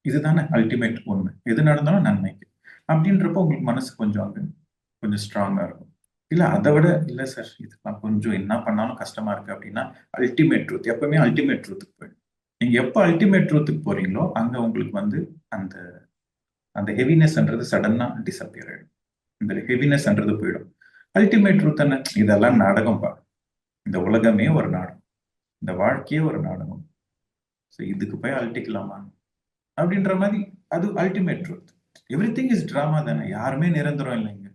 இதுதானே அல்டிமேட் உண்மை. எது நடந்தாலும் நன்மைக்கு அப்படின்றப்போ உங்களுக்கு மனசு கொஞ்சம் அங்கே கொஞ்சம் ஸ்ட்ராங்கா இருக்கும். இல்ல அதை விட இல்ல சார் இதெல்லாம் கொஞ்சம் என்ன பண்ணாலும் கஷ்டமா இருக்கு அப்படின்னா அல்டிமேட் ட்ரூத். எப்பவுமே அல்டிமேட் ட்ரூத்துக்கு போயிடும். நீங்க எப்போ அல்டிமேட் ட்ரூத்துக்கு போறீங்களோ அங்க உங்களுக்கு வந்து அந்த அந்த ஹெவினஸ்ன்றது சடனா டிசப்பியர் ஆயிடும். இந்த ஹெவினஸ்ன்றது போயிடும். அல்டிமேட் ட்ரூத் என்ன? இதெல்லாம் நாடகம் பா, இந்த உலகமே ஒரு நாடகம், இந்த வாழ்க்கையே ஒரு நாடகம், ஸோ இதுக்கு போய் அழட்டிக்கலாமா அப்படின்ற மாதிரி. அது ultimate truth. Every thing is drama தானே. யாருமே நிரந்தரம் இல்லைங்க.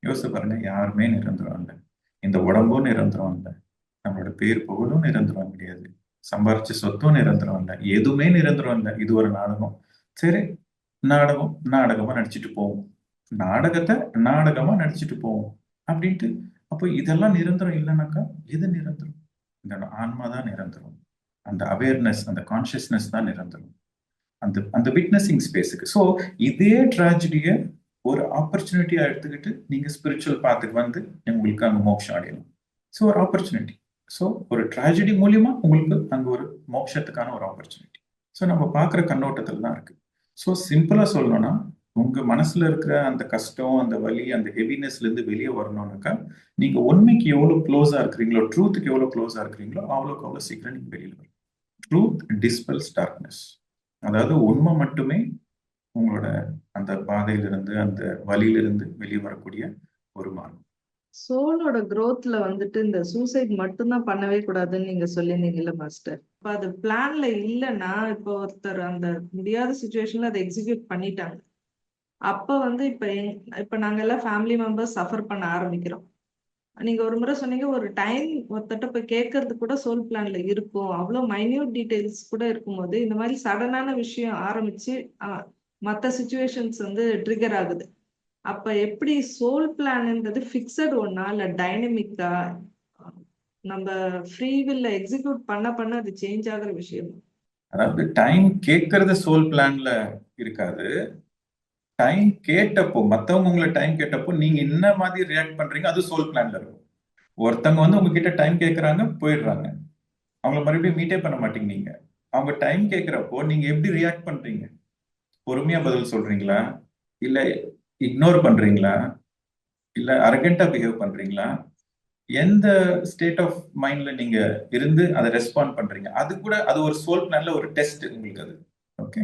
யோசிச்சு பாருங்க, யாருமே நிரந்தரம் இல்லை. இந்த உடம்பும் நிரந்தரம் இல்லை, நம்மளோட பேர் புகழும் நிரந்தரம் கிடையாது, சம்பாரிச்ச சொத்தும் நிரந்தரம் இல்லை, எதுவுமே நிரந்தரம் இல்லை. இது ஒரு நாடகம். சரி, நாடகம் நாடகமா நடிச்சுட்டு போவோம், நாடகத்தை நாடகமா நடிச்சுட்டு போவோம் அப்படின்ட்டு. அப்போ இதெல்லாம் நிரந்தரம் இல்லைனாக்கா எது நிரந்தரம்? இந்த ஆன்மா தான் நிரந்தரம், அந்த அவேர்னஸ், அந்த கான்சியஸ்னஸ் தான் நிரந்தரம், அந்த அந்த விட்னஸிங் ஸ்பேஸுக்கு. ஸோ இதே ட்ராஜடியை ஒரு ஆப்பர்ச்சுனிட்டியா எடுத்துக்கிட்டு நீங்க ஸ்பிரிச்சுவல் பாத்துக்கு வந்து உங்களுக்கு அங்க மோட்சம் அடையலாம். ஸோ ஒரு ஆப்பர்ச்சுனிட்டி. ஸோ ஒரு ட்ராஜடி மூலியமா உங்களுக்கு அங்க ஒரு மோட்சத்துக்கான ஒரு ஆப்பர்ச்சுனிட்டி. ஸோ நம்ம பார்க்குற கண்ணோட்டத்தில் தான் இருக்கு. ஸோ சிம்பிளா சொல்லணும்னா, உங்க மனசுல இருக்கிற அந்த கஷ்டம், அந்த வலி, அந்த ஹெவினஸ்ல இருந்து வெளியே வரணும்னாக்கா நீங்க உண்மைக்கு எவ்வளவு க்ளோஸா இருக்கிறீங்களோ, ட்ரூத்துக்கு எவ்வளவு க்ளோஸா இருக்கிறீங்களோ அவ்வளோக்கு அவ்வளோ சீக்கிரம் நீங்க வெளியில வரும். Truth dispels darkness. அதாவது உண்மை மட்டுமே உங்களோட அந்த பாதையிலிருந்து, அந்த வழியிலிருந்து வெளியே வரக்கூடிய ஒரு மார்க்கம். சோலோட growthல வந்துட்டு இந்த சூசைட் மட்டும்தான் பண்ணவே கூடாதுன்னு நீங்க சொல்லியிருந்தீங்கல்ல மாஸ்டர். இப்ப அது பிளான்ல இல்லைன்னா, இப்போ ஒருத்தர் அந்த முடியாத சுச்சுவேஷன்ல அதை எக்ஸிக்யூட் பண்ணிட்டாங்க. அப்ப வந்து இப்ப நாங்க எல்லாம் ஃபேமிலி மெம்பர்ஸ் சஃபர் பண்ண ஆரம்பிக்கிறோம். நீங்க ஒரு முறை சொன்னீங்க, ஒரு டைம் ஒருத்தட்ட போய் கேட்கறது கூட சோல் பிளான்ல இருக்கும், அவ்வளவு மைன்யூட் டீடைல்ஸ் கூட இருக்கும்போது இந்த மாதிரி சடனான விஷயம் ஆரம்பிச்சு மத்த சுச்சுவேஷன்ஸ் வந்து ட்ரிகர் ஆகுது. அப்ப எப்படி சோல் பிளான்ன்றது ஃபிக்ஸட் ஒன்னா இல்ல டைனமிக்கா, நம்ம ஃப்ரீ வில்ல எக்ஸிக்யூட் பண்ண அது சேஞ்ச் ஆகுற விஷயம்? அதாவது டைம் கேட்கறது சோல் பிளான்ல இருக்காது. டைம் கேட்டப்போ, மத்தவங்க உங்களை டைம் கேட்டப்போ நீங்க என்ன மாதிரி ரியாக்ட் பண்றீங்க அது சோல் பிளான்ல இருக்கும். ஒருத்தவங்க வந்து உங்ககிட்ட டைம் கேட்கறாங்க, போயிடுறாங்க, அவங்கள மறுபடியும் மீட்டே பண்ண மாட்டீங்க. நீங்க அவங்க டைம் கேட்கிறப்போ நீங்க எப்படி ரியாக்ட் பண்றீங்க? பொறுமையா பதில் சொல்றீங்களா, இல்ல இக்னோர் பண்றீங்களா, இல்ல அரகண்டா பிஹேவ் பண்றீங்களா, எந்த ஸ்டேட் ஆஃப் மைண்ட்ல நீங்க இருந்து அதை ரெஸ்பாண்ட் பண்றீங்க? அது கூட அது ஒரு சோல் பிளான்ல ஒரு டெஸ்ட் உங்களுக்கு அது. ஓகே,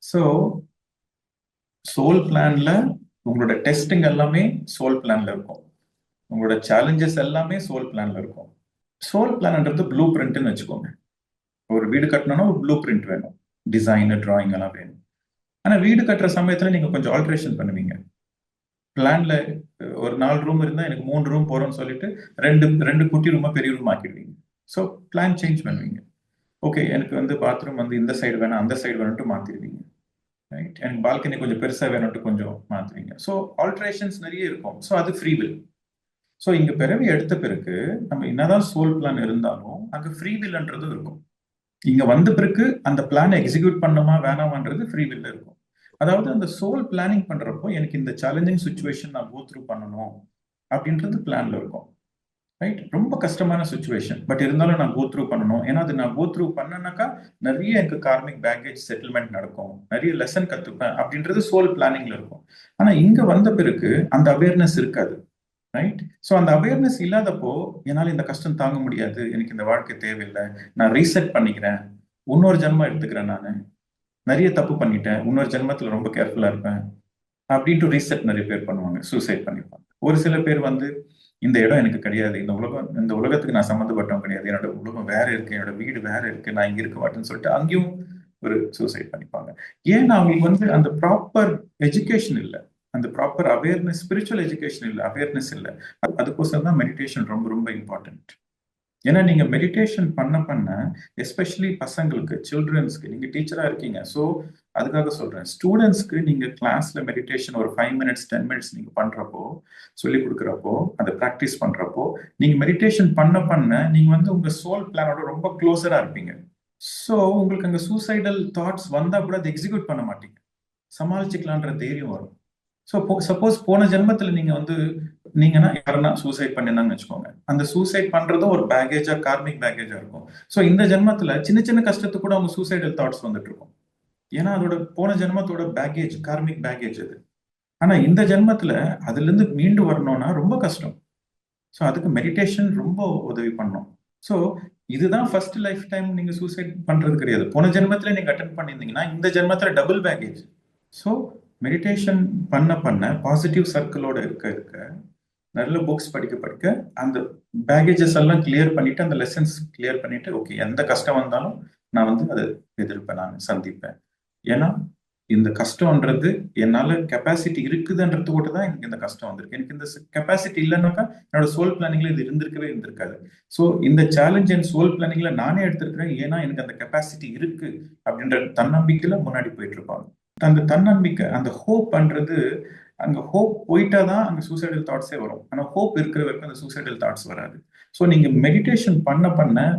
ஸோ சோல் பிளான்ல உங்களோட டெஸ்டிங் எல்லாமே சோல் பிளான்ல இருக்கும், உங்களோட சேலஞ்சஸ் எல்லாமே சோல் பிளான்ல இருக்கும். சோல் பிளான்ன்றது ப்ளூ பிரிண்ட்னு வச்சுக்கோங்க. ஒரு வீடு கட்டணும்னா ஒரு ப்ளூ பிரிண்ட் வேணும், டிசைன், டிராயிங் எல்லாம் வேணும். ஆனா வீடு கட்டுற சமயத்துல நீங்க கொஞ்சம் ஆல்ட்ரேஷன் பண்ணுவீங்க. பிளான்ல ஒரு 4 ரூம் இருந்தா எனக்கு 3 ரூம் போறோம்னு சொல்லிட்டு ரெண்டு ரெண்டு குட்டி ரூமா பெரிய ரூம் ஆக்கிடுவீங்க. ஸோ பிளான் சேஞ்ச் பண்ணுவீங்க. ஓகே, எனக்கு வந்து பாத்ரூம் வந்து இந்த சைடு வேணும், அந்த சைடு வேணும்ட்டு மாத்திடுவீங்க. ரைட், எனக்கு பால்கனி கொஞ்சம் பெருசா வேணும்ட்டு கொஞ்சம் மாத்துவீங்க. ஸோ ஆல்ட்ரேஷன்ஸ் நிறைய இருக்கும். ஸோ அது ஃப்ரீ வில். ஸோ இங்க பிறவி எடுத்த பிறகு நம்ம என்னதான் சோல் பிளான் இருந்தாலும் அங்க ஃப்ரீ வில்ன்றது இருக்கும். இங்க வந்த பிறகு அந்த பிளானை எக்ஸிக்யூட் பண்ணணுமா வேணாமான்றது ஃப்ரீ வில் இருக்கும். அதாவது அந்த சோல் பிளானிங் பண்றப்போ எனக்கு இந்த சேலஞ்சிங் சுச்சுவேஷன் நான் கோ த்ரூ பண்ணணும் அப்படின்றது பிளான்ல இருக்கும். ரைட், ரொம்ப கஷ்டமான சுச்சுவேஷன், பட் இருந்தாலும் நான் கோ த்ரூ பண்ணணும். ஏன்னா அது நான் கோ த்ரூ பண்ணனாக்கா நிறைய எனக்கு கார்மிக் பேக்கேஜ் செட்டில்மெண்ட் நடக்கும், நிறைய லெசன் கத்துப்பேன் அப்படின்றது சோல் பிளானிங்ல இருக்கும். ஆனா இங்க வந்த பிறகு அந்த அவேர்னஸ் இருக்காது. ரைட், ஸோ அந்த அவேர்னஸ் இல்லாதப்போ என்னால் இந்த கஷ்டம் தாங்க முடியாது, எனக்கு இந்த வாழ்க்கை தேவையில்லை, நான் ரீசெட் பண்ணிக்கிறேன், இன்னொரு ஜென்மம் எடுத்துக்கிறேன், நான் நிறைய தப்பு பண்ணிட்டேன், இன்னொரு ஜென்மத்தில் ரொம்ப கேர்ஃபுல்லா இருப்பேன் அப்படின்ட்டு ரீசெட் நிறைய பேர் பண்ணுவாங்க, சூசைட் பண்ணிப்பாங்க. ஒரு சில பேர் வந்து இந்த இடம் எனக்கு கிடையாது, இந்த உலகத்துக்கு நான் சம்மந்தப்பட்டவன் கிடையாது, என்னோட உலகம் வேற இருக்கு, என்னோட வீடு வேற இருக்கு, நான் இங்க இருக்க மாட்டேன்னு சொல்லிட்டு அங்கேயும் ஒரு சூசைட் பண்ணிப்பாங்க. ஏன்னா அவங்களுக்கு வந்து அந்த ப்ராப்பர் எஜுகேஷன் இல்லை, அந்த ப்ராப்பர் அவேர்னஸ், ஸ்பிரிச்சுவல் எஜுகேஷன் இல்லை, அவேர்னஸ் இல்லை. அதுக்கோசரம் தான் மெடிடேஷன் ரொம்ப ரொம்ப இம்பார்ட்டன்ட். ஏன்னா நீங்க மெடிடேஷன் பண்ண எஸ்பெஷலி பசங்களுக்கு, சில்ட்ரன்ஸ்க்கு, நீங்க டீச்சரா இருக்கீங்க. ஸோ அதுக்காக சொல்றேன், ஸ்டூடெண்ட்ஸ்க்கு நீங்க கிளாஸ்ல மெடிடேஷன் ஒரு 5 மினிட்ஸ் 10 மினிட்ஸ் நீங்க பண்றப்போ, சொல்லி கொடுக்குறப்போ, அதை ப்ராக்டிஸ் பண்றப்போ, நீங்க மெடிடேஷன் பண்ண நீங்க வந்து உங்க சோல் பிளானோட ரொம்ப க்ளோஸரா இருப்பீங்க. ஸோ உங்களுக்கு அங்க சூசைடல் தாட்ஸ் வந்தா கூட அதை எக்ஸிக்யூட் பண்ண மாட்டீங்க, சமாளிச்சுக்கலான்ற தைரியம் வரும். ஸோ சப்போஸ் போன ஜென்மத்துல நீங்க வந்து நீங்கன்னா யாருன்னா சூசைட் பண்ணினான்னு வச்சுக்கோங்க, அந்த சூசைட் பண்றதும் ஒரு பேகேஜா, கார்மிக் பேகேஜா இருக்கும். ஸோ இந்த ஜென்மத்துல சின்ன சின்ன கஷ்டத்துக்கு கூட அவங்க சூசைடல் தாட்ஸ் வந்துட்டு இருக்கும். ஏன்னா அதோட போன ஜென்மத்தோட பேகேஜ், கார்மிக் பேகேஜ் அது. ஆனா இந்த ஜென்மத்துல அதுல இருந்து மீண்டு வரணும்னா ரொம்ப கஷ்டம். ஸோ அதுக்கு மெடிடேஷன் ரொம்ப உதவி பண்ணும். ஸோ இதுதான் ஃபர்ஸ்ட் லைஃப் டைம் நீங்க சூசைட் பண்றது கிடையாது. போன ஜென்மத்துல நீங்க அட்டென்ட் பண்ணியிருந்தீங்கன்னா இந்த ஜென்மத்துல டபுள் பேகேஜ். ஸோ மெடிடேஷன் பண்ண பாசிட்டிவ் சர்க்கிளோட இருக்க நல்ல புக்ஸ் படிக்க அந்த பேகேஜஸ் எல்லாம் கிளியர் பண்ணிட்டு, அந்த லெசன்ஸ் கிளியர் பண்ணிட்டு, ஓகே எந்த கஷ்டம் வந்தாலும் நான் வந்து அதை எதிர்ப்பேன், நான் சந்திப்பேன். ஏன்னா இந்த கஷ்டம்ன்றது என்னால கெப்பாசிட்டி இருக்குதுன்றது கூட தான் எனக்கு இந்த கஷ்டம் வந்திருக்கு. எனக்கு இந்த கெப்பாசிட்டி இல்லைன்னாக்கா என்னோட சோல் பிளானிங்ல இது இருந்திருக்காது. ஸோ இந்த சேலஞ்ச் என் சோல் பிளானிங்ல நானே எடுத்திருக்கிறேன். ஏன்னா எனக்கு அந்த கெப்பாசிட்டி இருக்கு அப்படின்ற தன்னம்பிக்கையில முன்னாடி போயிட்டு இருப்பாங்க. அந்த தன்னம்பிக்கை, அந்த ஹோப் பண்றது, அங்க ஹோப் போயிட்டாதான் அங்க சூசைடல் தாட்ஸே வரும். ஆனா ஹோப் இருக்கிற வரைக்கும் அந்த சூசைடல் தாட்ஸ் வராது. ஸோ நீங்க மெடிடேஷன் பண்ண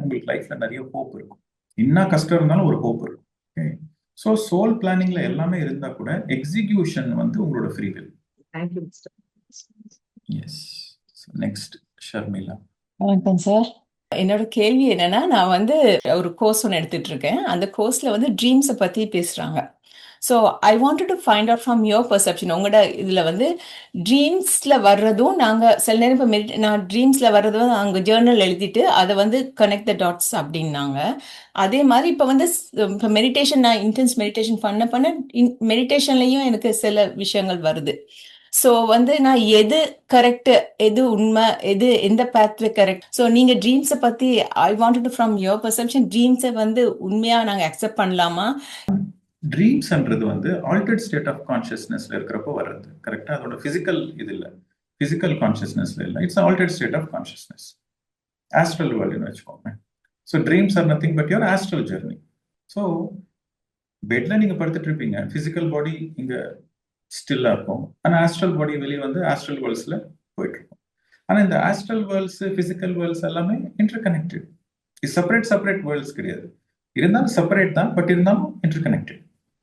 உங்களுக்கு லைஃப்ல நிறைய ஹோப் இருக்கும். என்ன கஷ்டம் இருந்தாலும் ஒரு ஹோப் இருக்கும். ஓகே, ஸோ சோல் பிளானிங்ல எல்லாமே இருந்தா கூட எக்ஸிகியூஷன் வந்து உங்களோட free will. Thank you mister. S, next Sharmila. வணக்கம் சார். என்னோட கேள்வி என்னன்னா, நான் வந்து ஒரு கோர்ஸ் ஒன்று எடுத்துட்டு இருக்கேன். அந்த கோர்ஸ்ல வந்து ட்ரீம்ஸை பத்தி பேசுறாங்க. So I wanted to find out from your perception. உங்களோட இதுல வந்து ட்ரீம்ஸ்ல வர்றதும், நாங்க சில நேரம் இப்போ நான் ட்ரீம்ஸ்ல வர்றதும் அங்கே ஜேர்னல் எழுதிட்டு அதை வந்து கனெக்ட் த டாட்ஸ் அப்படின்னாங்க. அதே மாதிரி இப்போ வந்து இப்போ மெடிடேஷன், நான் இன்டென்ஸ் மெடிடேஷன் பண்ண மெடிடேஷன்லையும் எனக்கு சில விஷயங்கள் வருது. ஸோ வந்து நான் எது கரெக்ட், எது உண்மை, எந்த பேத்வே கரெக்ட். ஸோ நீங்க ட்ரீம்ஸை பத்தி I wanted from your perception, ட்ரீம்ஸை வந்து உண்மையா நாங்க அக்செப்ட் பண்ணலாமா? ட்ரீம்ஸ்ன்றது வந்து ஆல்டர்ட் ஸ்டேட் ஆஃப் கான்ஷியஸ்னஸ்ல இருக்கிறப்போ வர்றது. கரெக்டா? அதோட பிசிக்கல் இது இல்லை, பிசிக்கல் கான்ஷியஸ்னஸ்ல இல்லை. It's altered state of consciousness, astral வேர்ல்டுன்னு வச்சுக்கோங்க. So dreams are nothing but your astral journey. So பெட்ல நீங்க படுத்துட்டு இருப்பீங்க, பிசிக்கல் பாடி இங்க ஸ்டில்லா இருக்கும், ஆனா ஆஸ்ட்ரல் பாடி வெளியே வந்து ஆஸ்ட்ரல் வேர்ல்ட்ஸ்ல போயிட்டு இருக்கும். ஆனா இந்த ஆஸ்ட்ரல் வேர்ல்ட்ஸ், பிசிக்கல் வேர்ல்ட்ஸ் எல்லாமே இன்டர் கனெக்டட். செப்பரேட் வேர்ல்ட்ஸ் கிடையாது. இருந்தாலும் செப்பரேட் தான், பட் இருந்தாலும் இன்டர் கனெக்டட்.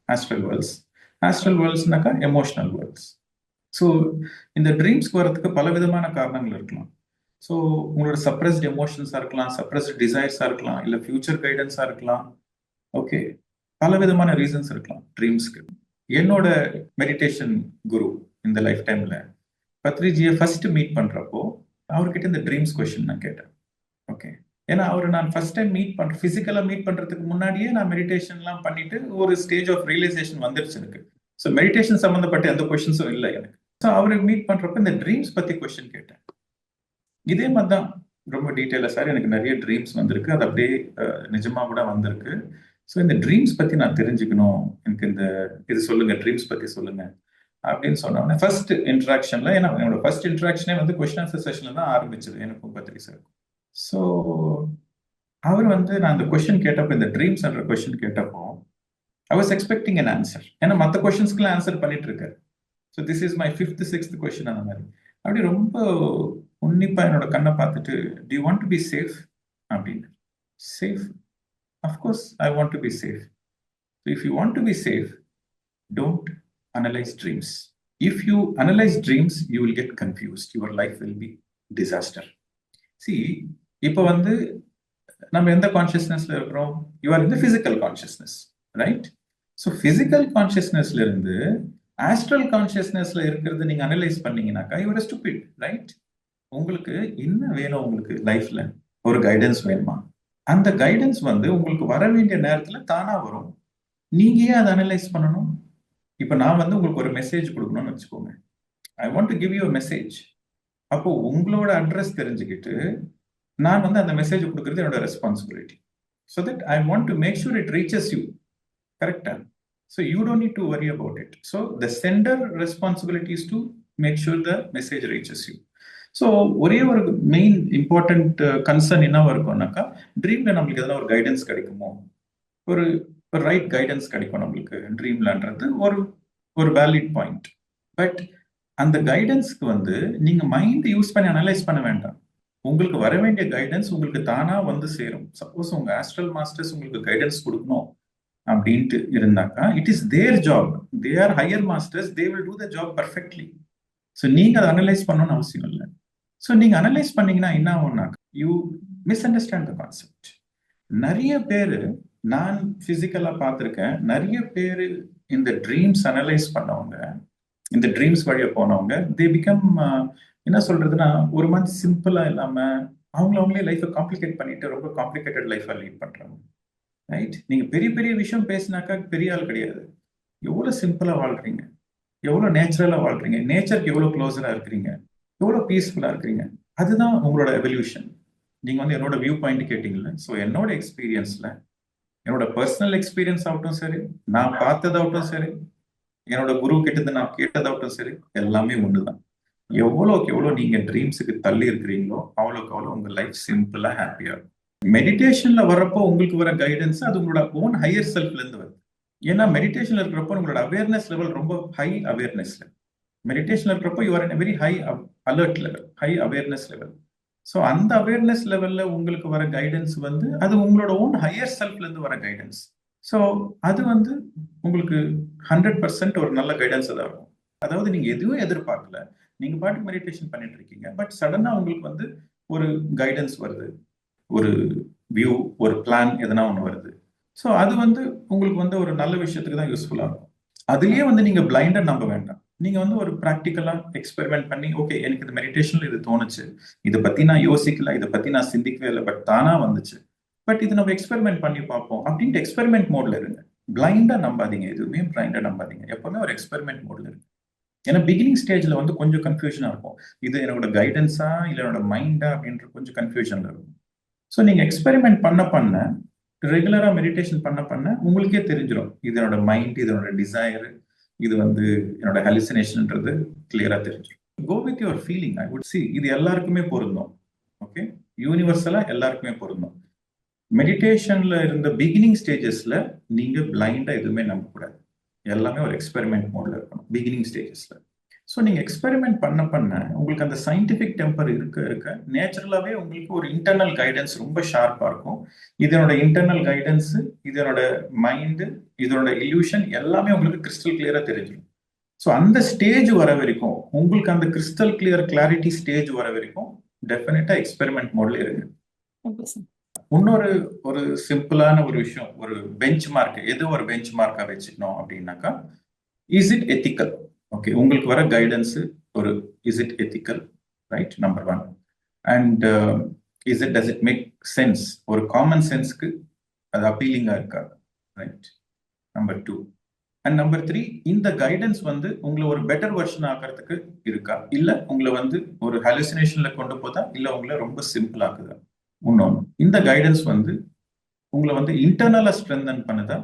ஆஸ்ட்ரல் வேர்ல்ட்ஸ்னாக்கா எமோஷனல் வேர்ல்ட்ஸ். ஸோ இந்த ட்ரீம்ஸ்க்கு வரதுக்கு பல விதமான காரணங்கள் இருக்கலாம். ஸோ உங்களோட சப்ரஸ்ட் எமோஷன்ஸா இருக்கலாம், சப்ரஸ்ட் டிசைர்ஸா இருக்கலாம், இல்லை ஃபியூச்சர் கைடன்ஸா இருக்கலாம். ஓகே, பல விதமான ரீசன்ஸ் இருக்கலாம் ட்ரீம்ஸ்க்கு. என்னோட மெடிடேஷன் குரு இந்த லைஃப் டைம்ல பத்ரிஜியை ஃபர்ஸ்ட் மீட் பண்றப்போ அவர்கிட்ட இந்த ட்ரீம்ஸ் கொஸ்டின் நான் கேட்டேன். ஓகே, ஏன்னா அவர் நான் ஃபர்ஸ்ட் டைம் பிசிக்கலா மீட் பண்றதுக்கு முன்னாடியே நான் மெடிடேஷன்லாம் பண்ணிட்டு ஒரு ஸ்டேஜ் ஆஃப் ரியலைசேஷன் வந்துருச்சு எனக்கு. ஸோ மெடிடேஷன் சம்மந்தப்பட்ட எந்த கொஸ்டின்ஸும் இல்லை எனக்கு. ஸோ அவரை மீட் பண்றப்ப இந்த ட்ரீம்ஸ் பத்தி கொஸ்டின் கேட்டேன். இதே மாதிரி தான் ரொம்ப டீட்டெயிலா, சார் எனக்கு நிறைய ட்ரீம்ஸ் வந்திருக்கு, அது அப்படியே நிஜமா கூட வந்திருக்கு. ஸோ இந்த ட்ரீம்ஸ் பத்தி நான் தெரிஞ்சுக்கணும், எனக்கு இது சொல்லுங்க, ட்ரீம்ஸ் பத்தி சொல்லுங்க அப்படின்னு சொன்னோன்னே ஃபர்ஸ்ட் இன்ட்ராக்ஷன்ல, ஏன்னா என்னோட ஃபர்ஸ்ட் இன்ட்ராக்ஷனே வந்து கொஸ்டின் ஆன்சர் செஷன்ல தான் ஆரம்பிச்சது எனக்கும் பத்ரி சார். ஸோ அவர் வந்து நான் அந்த கொஸ்டின் கேட்டப்போ, இந்த ட்ரீம்ஸ் என்ற கொஸ்டின் கேட்டப்போ I was expecting an answer. ஏன்னா மற்ற கொஸ்டின்ஸ்க்குலாம் ஆன்சர் பண்ணிட்டு இருக்காரு. So this is my 5th 6th question. அந்த மாதிரி அப்படி ரொம்ப உன்னிப்பா என்னோட கண்ணை பார்த்துட்டு, do you want to be safe அப்படின்னு. Safe, of course I want to be safe. So if you want to be safe, don't analyze dreams. If you analyze dreams, you will get confused. Your life will be disaster. See, இப்போ வந்து நம்ம எந்த கான்ஷியஸ்னஸ்ல இருக்கிறோம்? You are in the physical consciousness, right? So physical consciousnessல இருந்து astral consciousnessல இருக்கிறது நீங்க analyse பண்ணீங்கன்னாக்கா you are stupid, right? உங்களுக்கு என்ன வேணும்? உங்களுக்கு லைஃப்ல ஒரு கைடன்ஸ் வேணுமா? அந்த கைடன்ஸ் வந்து உங்களுக்கு வர வேண்டிய நேரத்துல தானா வரும். நீங்க ஏன் அதை அனலைஸ் பண்ணணும்? இப்போ நான் வந்து உங்களுக்கு ஒரு மெசேஜ் கொடுக்கணும்னு வச்சுக்கோங்க. ஐ want to give you a message. அப்போ உங்களோட அட்ரஸ் தெரிஞ்சுக்கிட்டு நான் வந்து அந்த மெசேஜ் கொடுக்கறது என்னோட responsibility. So that I want to make sure it reaches you. கரெக்டா? So you don't need to worry about it. So the centre responsibility is to make sure the message reaches you. So ஒரே ஒரு main important concern என்னவா இருக்கும்னாக்கா, ட்ரீம்ல நம்மளுக்கு எதனா ஒரு guidance கிடைக்குமோ, ஒரு ஒரு ரைட் கைடன்ஸ் கிடைக்கும் நம்மளுக்கு ட்ரீம்லன்றது ஒரு ஒரு வேலிட் பாயிண்ட். பட் அந்த கைடன்ஸ்க்கு வந்து நீங்க மைண்ட் யூஸ் பண்ணி அனலைஸ் பண்ண வேண்டாம். உங்களுக்கு வர வேண்டிய கைடன்ஸ் உங்களுக்கு தானா வந்து சேரும். சப்போஸ் உங்க ஆஸ்ட்ரல் மாஸ்டர்ஸ் உங்களுக்கு கைடன்ஸ் கொடுக்கணும் அப்படின்ட்டு இருந்தாக்கா, it is there job. They are higher masters, they will do the job perfectly. So நீங்க அதை அனலைஸ் பண்ணணும்னு அவசியம் இல்லை. ஸோ நீங்க அனலைஸ் பண்ணீங்கன்னா என்ன ஆகும்னாக்கா, you misunderstand the concept. நிறைய பேர் நான் பிசிக்கலா பார்த்துருக்கேன், நிறைய பேர் இந்த ட்ரீம்ஸ் அனலைஸ் பண்ணவங்க, இந்த ட்ரீம்ஸ் வழியா போனவங்க, தே பிகம் என்ன சொல்றதுன்னா ஒரு மாதிரி சிம்பிளா இல்லாம அவங்களே லைஃபை காம்ப்ளிகேட் பண்ணிட்டு ரொம்ப காம்ப்ளிகேட்டட் லைஃபை லீட் பண்றாங்க. ரைட்? நீங்க பெரிய பெரிய விஷயம் பேசினாக்கா பெரிய ஆள் கிடையாது. எவ்வளவு சிம்பிளா வாழ்றீங்க, எவ்வளவு நேச்சுரலா வாழ்றீங்க, நேச்சருக்கு எவ்வளவு க்ளோஸரா இருக்கிறீங்க, எவ்வளவு பீஸ்ஃபுல்லா இருக்கிறீங்க, அதுதான் உங்களோட எவல்யூஷன். நீங்க வந்து என்னோட வியூ பாயிண்ட் கேட்டீங்கல்ல, ஸோ என்னோட எக்ஸ்பீரியன்ஸ்ல, என்னோட பர்சனல் எக்ஸ்பீரியன்ஸ் ஆகட்டும் சரி, நான் பார்த்ததாகட்டும் சரி, என்னோட குரு கிட்ட நான் கேட்டதாகட்டும் சரி, எல்லாமே ஒண்ணுதான். எவ்வளோக்கு எவ்வளோ நீங்க ட்ரீம்ஸுக்கு தள்ளி இருக்கிறீங்களோ அவ்வளோக்கு அவ்வளோ உங்க லைஃப் சிம்பிளா ஹாப்பியா இருக்கும். மெடிடேஷன்ல வர்றப்போ உங்களுக்கு வர கைடன்ஸ் அது உங்களோட ஓன் ஹையர் செல்ஃப்ல இருந்து வருது. ஏன்னா மெடிடேஷன்ல இருக்கிறப்போ உங்களோட அவேர்னஸ் லெவல் ரொம்ப ஹை அவேர்னஸ்ல, மெடிடேஷன்ல இருக்கிறப்போ you are in very high alert level, high awareness level. So அந்த அவேர்னஸ் லெவல்ல உங்களுக்கு வர கைடன்ஸ் வந்து அது உங்களோட ஓன் ஹையர் செல்ஃப்ல இருந்து வர கைடன்ஸ். ஸோ அது வந்து உங்களுக்கு 100% ஒரு நல்ல கைடன்ஸ் தான் இருக்கும். அதாவது நீங்க எதுவும் எதிர்பார்க்கல, நீங்க பாட்டுக்கு மெடிடேஷன் பண்ணிட்டு இருக்கீங்க, பட் சடனா உங்களுக்கு வந்து ஒரு கைடன்ஸ் வருது, ஒரு வியூ, ஒரு பிளான் எதனா ஒன்று வருது. ஸோ அது வந்து உங்களுக்கு வந்து ஒரு நல்ல விஷயத்துக்கு தான் யூஸ்ஃபுல்லா இருக்கும். அதுலயே வந்து நீங்க பிளைண்டா நம்ப வேண்டாம். நீங்க வந்து ஒரு ப்ராக்டிக்கலா எக்ஸ்பெரிமெண்ட் பண்ணி, ஓகே எனக்கு இது மெடிடேஷன்ல இது தோணுச்சு, இதை பத்தி நான் யோசிக்கல, இதை பத்தி நான் சிந்திக்கவே இல்லை, பட் தானா வந்துச்சு, பட் இது நம்ம எக்ஸ்பெரிமெண்ட் பண்ணி பார்ப்போம் அப்படின்ட்டு எக்ஸ்பெரிமெண்ட் மோட்ல இருங்க. பிளைண்டா நம்பாதீங்க, எதுவுமே பிளைண்டா நம்பாதீங்க, எப்பவுமே ஒரு எக்ஸ்பெரிமெண்ட் மோட்ல இருக்கு. ஏன்னா பிகினிங் ஸ்டேஜ்ல வந்து கொஞ்சம் கன்ஃபியூஷனா இருக்கும், இது என்னோட கைடன்ஸா இல்லை என்னோட மைண்டா அப்படின்ற கொஞ்சம் கன்ஃபியூஷன்ல இருக்கும். ஸோ நீங்க எக்ஸ்பெரிமெண்ட் பண்ண ரெகுலரா மெடிடேஷன் பண்ண உங்களுக்கே தெரிஞ்சிடும், இது என்னோட மைண்ட், இது என்னோட டிசைர், இது வந்து என்னோட ஹாலுசினேஷன்ன்றது கிளியரா தெரிஞ்சிடும். Go with your feeling. I would see இது எல்லாருக்குமே பொருந்தும். ஓகே, யூனிவர்சலா எல்லாருக்குமே பொருந்தும். மெடிடேஷன்ல இருந்த பிகினிங் ஸ்டேஜஸ்ல நீங்க பிளைண்டா எதுவுமே நம்பக்கூடாது, எல்லாமே ஒரு எக்ஸ்பெரிமெண்ட் மோட்ல இருக்கணும் பிகினிங் ஸ்டேஜஸ்ல. ஸோ நீங்க எக்ஸ்பெரிமெண்ட் பண்ண உங்களுக்கு அந்த சயின்டிபிக் டெம்பர் இருக்க நேச்சுரலாவே உங்களுக்கு ஒரு இன்டர்னல் கைடன்ஸ் ரொம்ப ஷார்ப்பா இருக்கும். இதனோட இன்டர்னல் கைடன்ஸ், இதனோட மைண்டு, இதனோட இல்யூஷன் எல்லாமே உங்களுக்கு கிறிஸ்டல் கிளியரா தெரிஞ்சிடும். ஸோ அந்த ஸ்டேஜ் வர வரைக்கும், உங்களுக்கு அந்த கிறிஸ்டல் கிளியர் கிளாரிட்டி ஸ்டேஜ் வர வரைக்கும் டெஃபினட்டா எக்ஸ்பெரிமெண்ட் மோட்ல இருங்க. இன்னொரு சிம்பிளான ஒரு விஷயம், ஒரு பெஞ்ச் மார்க், எது ஒரு பெஞ்ச் மார்க்கா வச்சுக்கணும் அப்படின்னாக்கா, இஸ் இட் எத்திக்கல்? ஓகே, உங்களுக்கு வர கைடன்ஸ் ஒரு is it ethical, right? Number 1. And does it make sense? ஒரு காமன் சென்ஸ்க்கு அது அப்பீலிங்கா இருக்கா, ரைட்? நம்பர் 2. அண்ட் நம்பர் 3, இந்த கைடன்ஸ் வந்து உங்களை ஒரு பெட்டர் வெர்ஷன் ஆக்கிறதுக்கு இருக்கா, இல்ல உங்களை வந்து ஒரு ஹாலுசினேஷன்ல கொண்டு போதா, இல்ல உங்களை ரொம்ப சிம்பிள் ஆக்குதா? இன்னொன்று, இந்த கைடன்ஸ் வந்து உங்களை வந்து இன்டர்னலா ஸ்ட்ரென்தன் பண்ணுதா,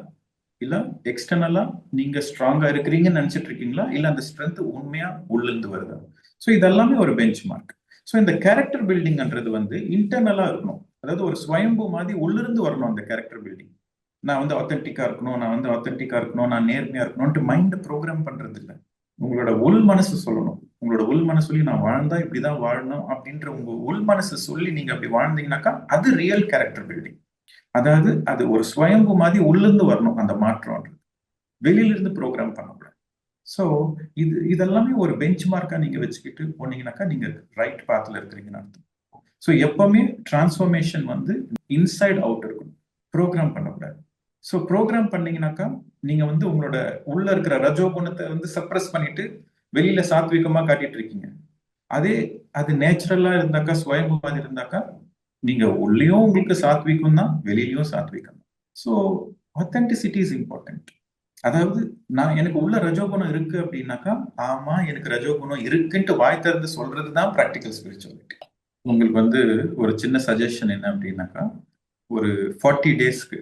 இல்ல எக்ஸ்டர்னலா நீங்க ஸ்ட்ராங்கா இருக்கிறீங்கன்னு நினைச்சிட்டு இருக்கீங்களா, இல்ல அந்த ஸ்ட்ரென்த் உண்மையா உள்ள இருந்து வருதா? ஸோ இதெல்லாமே ஒரு பெஞ்ச் மார்க். ஸோ இந்த கேரக்டர் பில்டிங்ன்றது வந்து இன்டர்னலா இருக்கணும், அதாவது ஒரு ஸ்வயம்பு மாதிரி உள்ளிருந்து வரணும் அந்த கேரக்டர் பில்டிங். நான் வந்து ஆத்தென்டிக்கா இருக்கணும், நான் நேர்மையா இருக்கணும்ட்டு மைண்ட் ப்ரோக்ராம் பண்றது இல்லை. உங்களோட உள் மனசு சொல்லணும், உங்களோட உள் மனசு சொல்லி நான் வாழ்ந்தா இப்படிதான் வாழணும் அப்படின்ற உங்க உள் மனசு சொல்லி நீங்க அப்படி வாழ்ந்தீங்கன்னாக்கா அது ரியல் கேரக்டர் பில்டிங். அதாவது அது ஒரு ஸ்வயம்பு மாதிரி உள்ளிருந்து வரணும் அந்த மாற்றம், வெளியில இருந்து ப்ரோக்ராம் பண்ணக்கூடாது. ஸோ இதெல்லாமே ஒரு பெஞ்ச் மார்க்கா நீங்க வச்சுக்கிட்டு போனீங்கன்னாக்கா நீங்க ரைட் பாத்ல இருக்கிறீங்கன்னு அர்த்தம். ஸோ எப்பவுமே டிரான்ஸ்ஃபர்மேஷன் வந்து இன்சைட் அவுட் இருக்கணும், ப்ரோக்ராம் பண்ணக்கூடாது. ஸோ ப்ரோக்ராம் பண்ணீங்கன்னாக்கா நீங்க வந்து உங்களோட உள்ள இருக்கிற ரஜோகுணத்தை வந்து சப்ரஸ் பண்ணிட்டு வெளியில சாத்விகமா காட்டிட்டு இருக்கீங்க. அது நேச்சுரலா இருந்தாக்கா, ஸ்வயம்பு மாதிரி இருந்தாக்கா, நீங்க உள்ளேயும் உங்களுக்கு சாத்விகம் தான், வெளியிலயும் சாத்விகம். So authenticity is important. அதாவது எனக்கு உள்ள ரஜோகுணம் இருக்கு அப்படின்னாக்கா, ஆமா எனக்கு ரஜோகுணம் இருக்குன்ட்டு வாய் திறந்து சொல்றதுதான் ப்ராக்டிக்கல் ஸ்பிரிச்சுவாலிட்டி. உங்களுக்கு வந்து ஒரு சின்ன சஜஷன் என்ன அப்படின்னாக்கா, ஒரு 40 டேஸ்க்கு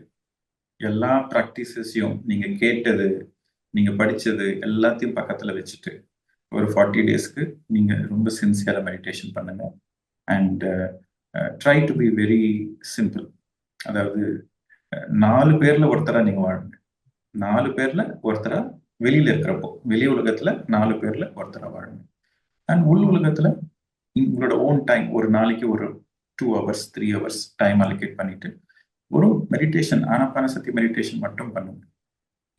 எல்லா ப்ராக்டிசஸையும் நீங்க கேட்டது, நீங்க படிச்சது எல்லாத்தையும் பக்கத்துல வச்சுட்டு ஒரு 40 டேஸ்க்கு நீங்க ரொம்ப சின்சியரா மெடிடேஷன் பண்ணுங்க. And try to be very simple. அதாவது 4 பேர்ல ஒருத்தரா நீங்க வாழுங்க. 4 பேர்ல ஒருத்தரா வெளியில இருக்கிறப்போ, வெளி உலகத்துல 4 பேர்ல ஒருத்தரா வாழுங்க. அண்ட் உள் உலகத்துல உங்களோட ஓன் டைம், ஒரு நாளைக்கு ஒரு 2 hours 3 hours டைம் அலோகேட் பண்ணிட்டு ஒரு மெடிடேஷன், ஆனாபானசதி மெடிடேஷன் மட்டும் பண்ணுங்க.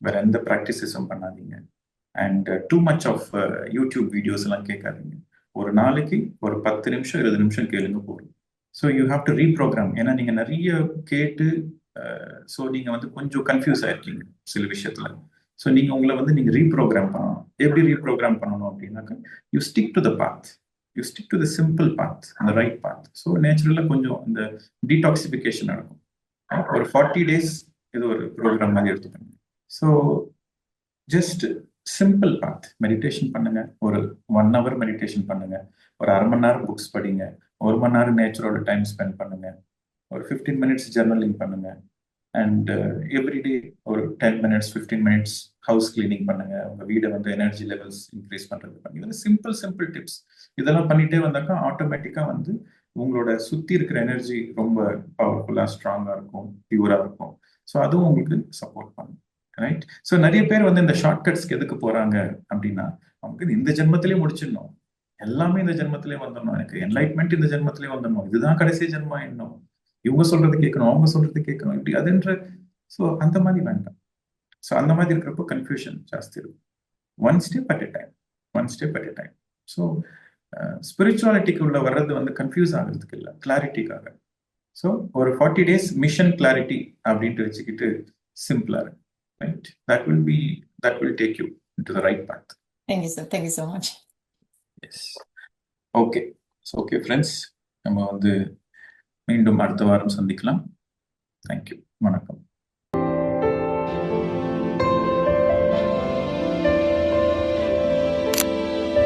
வேற எந்த ப்ராக்டிசஸும் பண்ணாதீங்க. And too much of YouTube videos எல்லாம் கேட்காதீங்க. ஒரு நாளைக்கு ஒரு 10 நிமிஷம் 20 நிமிஷம் கேளுங்க போதும். So you have to reprogramme. ஏன்னா நீங்க நிறைய கேட்டு ஸோ நீங்க வந்து கொஞ்சம் கன்ஃபியூஸ் ஆயிருக்கீங்க சில விஷயத்துல. ஸோ நீங்க உங்களை வந்து நீங்க ரீப்ரோக்ராம் பண்ணணும். எப்படி ரீப்ரோக்ராம் பண்ணணும் அப்படின்னாக்கா, you stick to the path, you stick to the simple path, அந்த ரைட் பாத். ஸோ நேச்சுரலாக கொஞ்சம் இந்த டீடாக்சிஃபிகேஷன் நடக்கும். ஒரு 40 days இது ஒரு ப்ரோக்ராம் மாதிரி எடுத்துக்கணும். ஸோ ஜஸ்ட் சிம்பிள் பாத் மெடிடேஷன் பண்ணுங்க. ஒரு 1 hour மெடிடேஷன் பண்ணுங்க. ஒரு அரை மணி நேரம் புக்ஸ் படிங்க. 1 மணி நேரம் நேச்சரோட டைம் ஸ்பெண்ட் பண்ணுங்க. ஒரு 15 minutes ஜர்னலிங் பண்ணுங்க. அண்ட் எவ்ரிடே ஒரு 10 minutes 15 minutes ஹவுஸ் கிளீனிங் பண்ணுங்க. உங்க வீடை வந்து எனர்ஜி லெவல்ஸ் இன்க்ரீஸ் பண்றது பண்ணுங்க. இதெல்லாம் சிம்பிள் டிப்ஸ். இதெல்லாம் பண்ணிட்டே வந்தாக்கா ஆட்டோமேட்டிக்கா வந்து உங்களோட சுத்தி இருக்கிற எனர்ஜி ரொம்ப பவர்ஃபுல்லா ஸ்ட்ராங்கா இருக்கும், பியூரா இருக்கும். ஸோ அதுவும் உங்களுக்கு சப்போர்ட் பண்ணும். ரைட்? ஸோ நிறைய பேர் வந்து இந்த ஷார்ட்கட்ஸ்க்கு எதுக்கு போறாங்க அப்படின்னா, அவங்களுக்கு இந்த ஜென்மத்திலேயே முடிச்சிடணும், எல்லாமே இந்த ஜென்மத்திலே வந்துடணும், எனக்கு என்லைட்மெண்ட் இந்த ஜென்மத்திலே வந்துடணும், இதுதான் கடைசி ஜென்மம் என்னும், இவங்க சொல்றது கேட்கணும், அவங்க சொல்றது கேட்கணும், இப்படி அதுன்ற. ஸோ அந்த மாதிரி வேண்டாம். ஸோ அந்த மாதிரி இருக்கிறப்போ கன்ஃபியூஷன் ஜாஸ்தி இருக்கும். One step at a time. So ஸ்பிரிச்சுவாலிட்டிக்கு உள்ள வர்றது வந்து கன்ஃபியூஸ் ஆகிறதுக்கு இல்லை, கிளாரிட்டிக்காக. ஸோ ஒரு 40 days மிஷன் கிளாரிட்டி அப்படின்ட்டு வச்சுக்கிட்டு சிம்பிளா இருக்கு. Right? that will take you into the right path. Thank you, sir. Thank you so much. Yes. Okay. So, okay, friends. நம்ம வந்து மீண்டும் அடுத்த வாரம் சந்திக்கலாம். தேங்க்யூ. வணக்கம்.